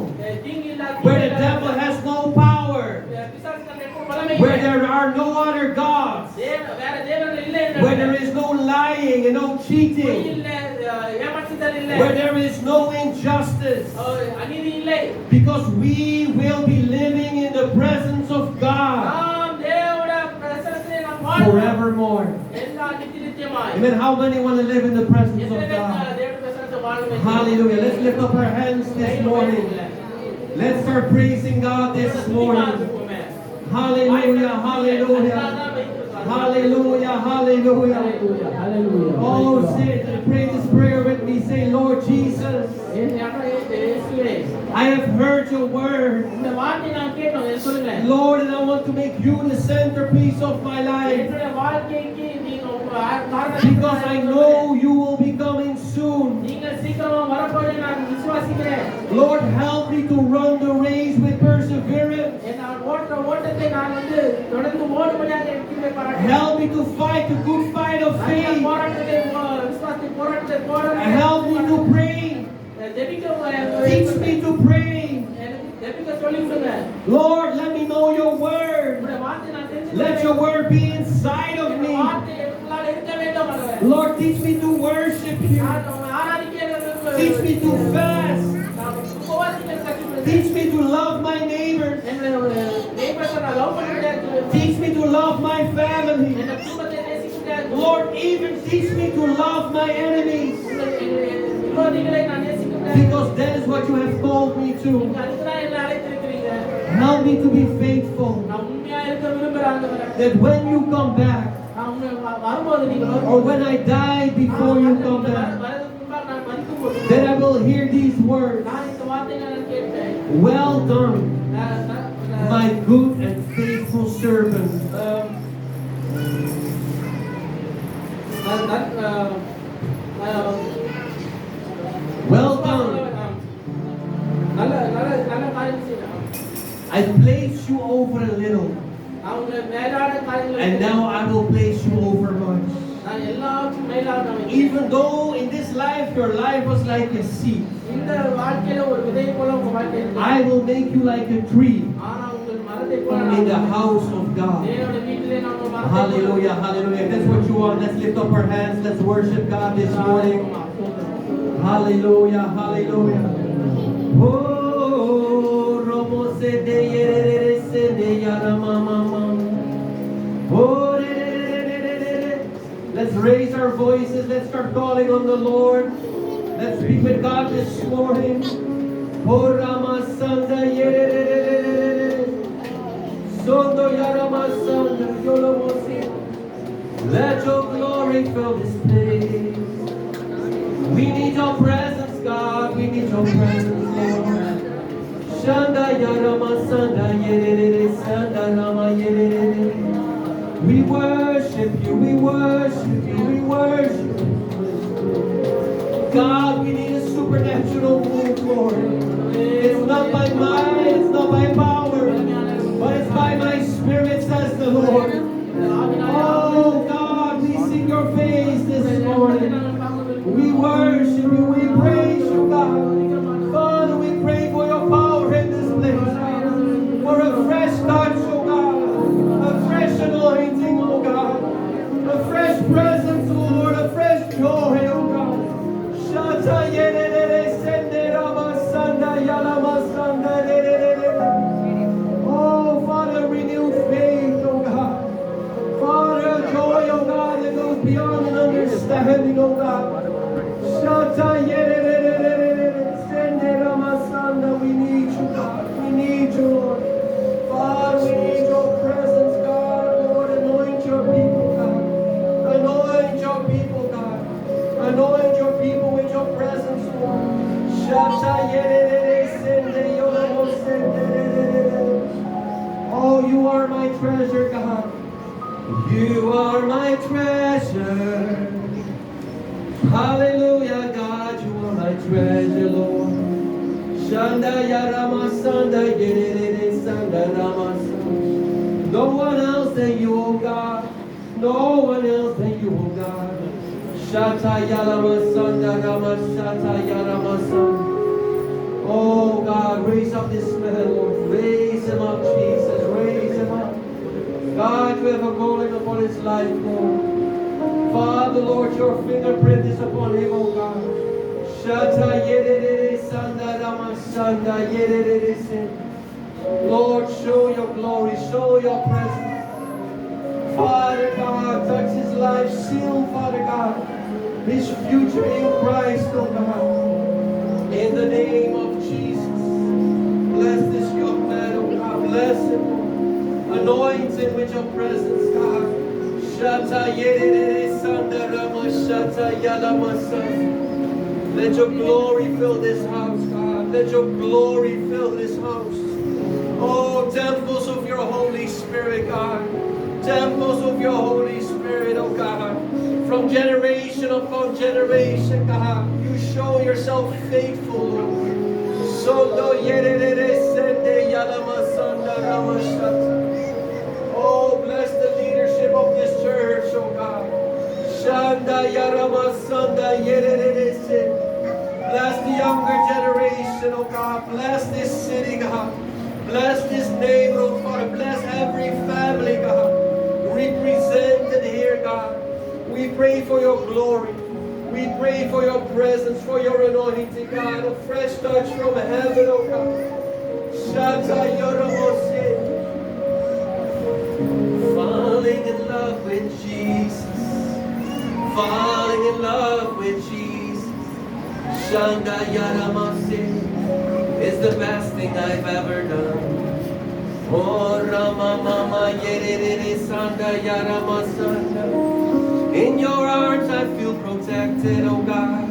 where the devil has no power, where there are no other gods, where there is no lying and no cheating, where there is no injustice, because we will be living in the presence of God forevermore. Amen. How many want to live in the presence of God? Hallelujah. Let's lift up our hands this morning. Let's start praising God this morning. Hallelujah, hallelujah. Hallelujah, hallelujah. Hallelujah. Oh, say, pray this prayer with me. Say, Lord Jesus, I have heard your word. இந்த வார்த்தை நான் கேட்டோம் சொல்லுங்க. Lord, and I want to make you the centerpiece of my life. என்னுடைய வாழ்க்கைக்கு நீங்க காரணம் Because I know you will be coming soon. நீங்கள் சீக்கிரமா வரப்போறதை நான் விசுவாசிக்கிறேன். Lord, help me to run the race with perseverance. நான் ஓட்டத்தை நான் தொடர்ந்து ஓடும்படியாக எனக்கு பாராட்டு. Help me to fight the good fight of faith. போராட்டத்தை விசுவாசத்தை போராட்டத்தை போராட. Help me to pray. Teach me to pray. Lord, let me know your word. Let your word be inside of me. Lord, teach me to worship you. Teach me to fast. Teach me to love my neighbors. Teach me to love my family. Lord, even teach me to love my enemies. Because that is what you have called me to. Help me to be faithful. That when you come back, or when I die before you come back, that I will hear these words. Well done, my good and faithful servant. Well done. I placed you over a little, and now I will place you over much. Even though in this life your life was like a seed, I will make you like a tree in the house of God. Hallelujah, hallelujah. If that's what you want, let's lift up our hands. Let's worship God this morning. Hallelujah, hallelujah. Oh, Romo se de yere se de yara mama. Oh, let's raise our voices. Let's start calling on the Lord. Let's speak with God this morning. Oh, Rama Sanda yere Sondo yara masanda yolomosi. Let your glory fill this place. We need your presence, God. We need your presence, Lord. Shanda yarama sanda yerere sanda rama yerere. We worship you. We worship you. We worship you. God, we need a supernatural move, Lord. It's not by might, it's not by power, but it's by my spirit, says the Lord. Oh God, we see your face this morning. We worship you, we praise you, God. Father, we pray for your power in this place. For a fresh touch, oh God. A fresh anointing, oh God. A fresh presence, Lord. A fresh joy, oh God. Shata yedere sendera expanding, oh God. Shata yerererererere, sende ramasanda. We need you, God. We need you, Lord. Father, we need your presence, God. Lord, anoint your people, God. Anoint your people, God. Anoint your people with your presence, Lord. Shata yererere, sende yoromo, sende. Oh, you are my treasure, God. You are my treasure. Hallelujah, God, you are my treasure, Lord. Shanda yarama sanda yerere sanda ramasa. No one else than you, oh God. No one else than you, oh God. Shata yarama sanda rama shata yarama sanda. Oh God, raise up this man, Lord. Raise him up, Jesus. Raise him up. God, you have a calling upon his life, Lord. Father, Lord, your fingerprint is upon him, oh God. Shata yerere sanda rama sanda yerere se. Lord, show your glory, show your presence. Father God, touch his life, seal, Father God, his future in Christ, oh God. In the name of Jesus, bless this young man, oh God. Bless him, Lord. Anoint him with your presence, God. Shata yerere sanda rama shata yalamasa. Let your glory fill this house, God. Let your glory fill this house. Oh, temples of your Holy Spirit, God. Temples of your Holy Spirit, oh God. From generation upon generation, God, you show yourself faithful, Lord. Soto yerere sende yalamasanda ramashata. Oh, bless the leadership of this church, oh God. Shanda yaramasanda yerere sende. Bless the younger generation, oh God. Bless this city, God. Bless this neighborhood, Father. Bless every family, God, represented here, God. We pray for your glory. We pray for your presence, for your anointing, God. A fresh touch from heaven, oh God. Shata yoromose. Falling in love with Jesus. Falling in love with Jesus. Shanda yaramase is the best thing I've ever done. Oh Rama Mama yerere sanda yarama sanda. In your arms I feel protected, oh God.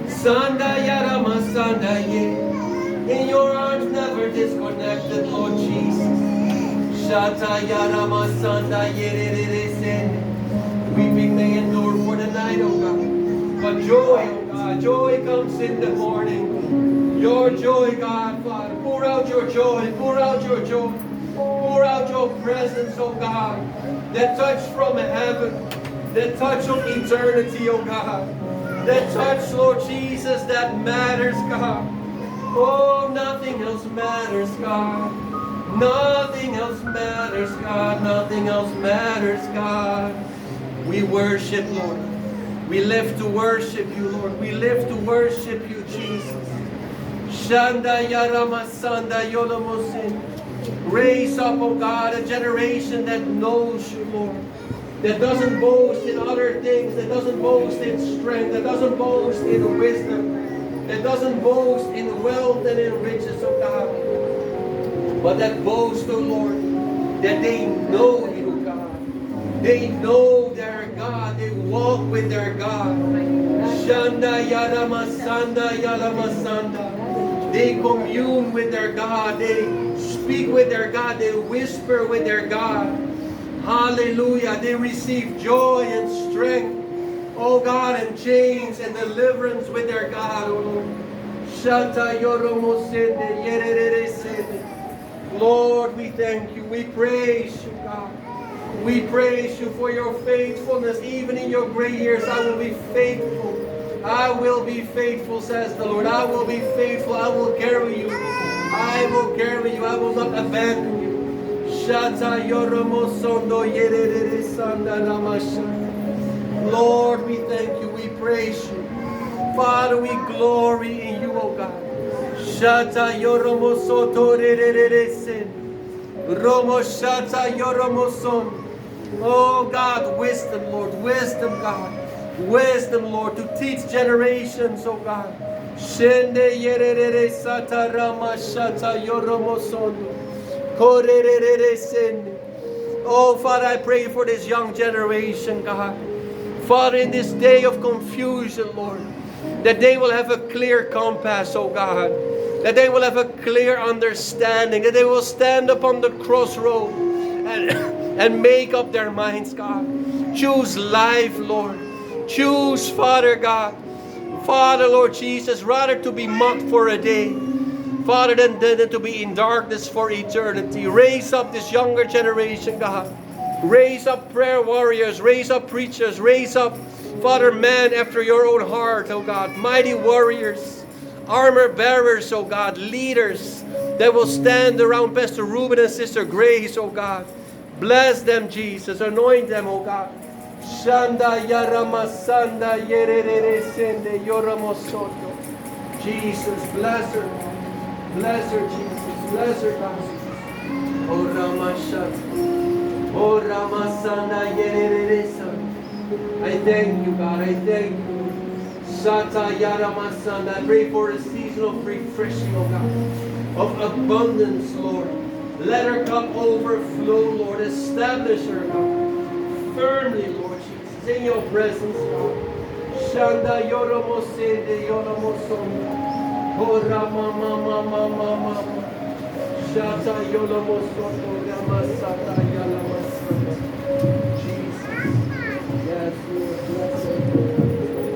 Sanda yarama sanda ye. In your arms never disconnected, Lord Jesus. Shata yarama sanda yerere sende. Weeping may endure for the night, oh God. But joy, oh God, joy comes in the morning. Your joy, God, Father. Pour out your joy. Pour out your joy. Pour out your presence, oh God. That touch from heaven. That touch of eternity, oh God. That touch, Lord Jesus, that matters, God. Oh, nothing else matters, God. Nothing else matters, God. Nothing else matters, God. We worship, Lord. We live to worship you, Lord. We live to worship you, Jesus. Shanda yarama sanda yolomosin. Raise up, oh God, a generation that knows you, Lord. That doesn't boast in other things. That doesn't boast in strength. That doesn't boast in wisdom. That doesn't boast in wealth and in riches, oh God. But that boast, oh Lord, that they know you, God. They know their God. They walk with their God. Shanda yarama sanda yarama sanda. They commune with their God. They speak with their God. They whisper with their God. Hallelujah. They receive joy and strength. Oh God, and change and deliverance with their God. Oh Lord. Shata yoromo sende yerere sende. Lord, we thank you. We praise you, God. We praise you for your faithfulness. Even in your gray years, I will be faithful. I will be faithful, says the Lord. I will be faithful. I will carry you. I will carry you. I will not abandon you. Shata yoromo sondo yerere sanda namasha. Lord, we thank you. We praise you. Father, we glory in you, O God. Shata yoromo soto rerere sen. Romo shata yoromo son. Oh God, wisdom, Lord. Wisdom, God. wisdom, Lord, to teach generations, oh God. Shende yerere satarama shata yoromosondo. Korerere sende. Oh, Father, I pray for this young generation, God. Father, in this day of confusion, Lord, that they will have a clear compass, oh God. That they will have a clear understanding. That they will stand upon the crossroad and make up their minds, God. Choose life, Lord. Choose, Father God. Father, Lord Jesus, rather to be mocked for a day, Father, than to be in darkness for eternity. Raise up this younger generation, God. Raise up prayer warriors. Raise up preachers. Raise up, Father, men after your own heart, oh God. Mighty warriors, armor bearers, oh God. Leaders that will stand around Pastor Ruben and Sister Grace, oh God. Bless them, Jesus. Anoint them, oh God. Shanda yaramasanda yerere sende yoramosoto. Jesus, bless her. Bless her, Jesus. Bless her, God. Oh Ramashata. Oh Ramasanda yerere sanda. I thank you, God. I thank you. Sata yaramasanda. I pray for a season of refreshing, oh God. Of abundance, Lord. Let her cup overflow, Lord. Establish her, God. Firmly, Lord Jesus, in your presence, God. Shanda yoromo sende yoromo sonda. Oh Rama mama mama mama. Shata yoromo soto Rama sata yalama sanda. Jesus. Yes, Lord. Bless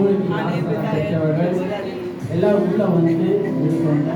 மூழ்கி பெற்றவர்கள் எல்லாரும் உள்ள வந்து இருக்கணும்.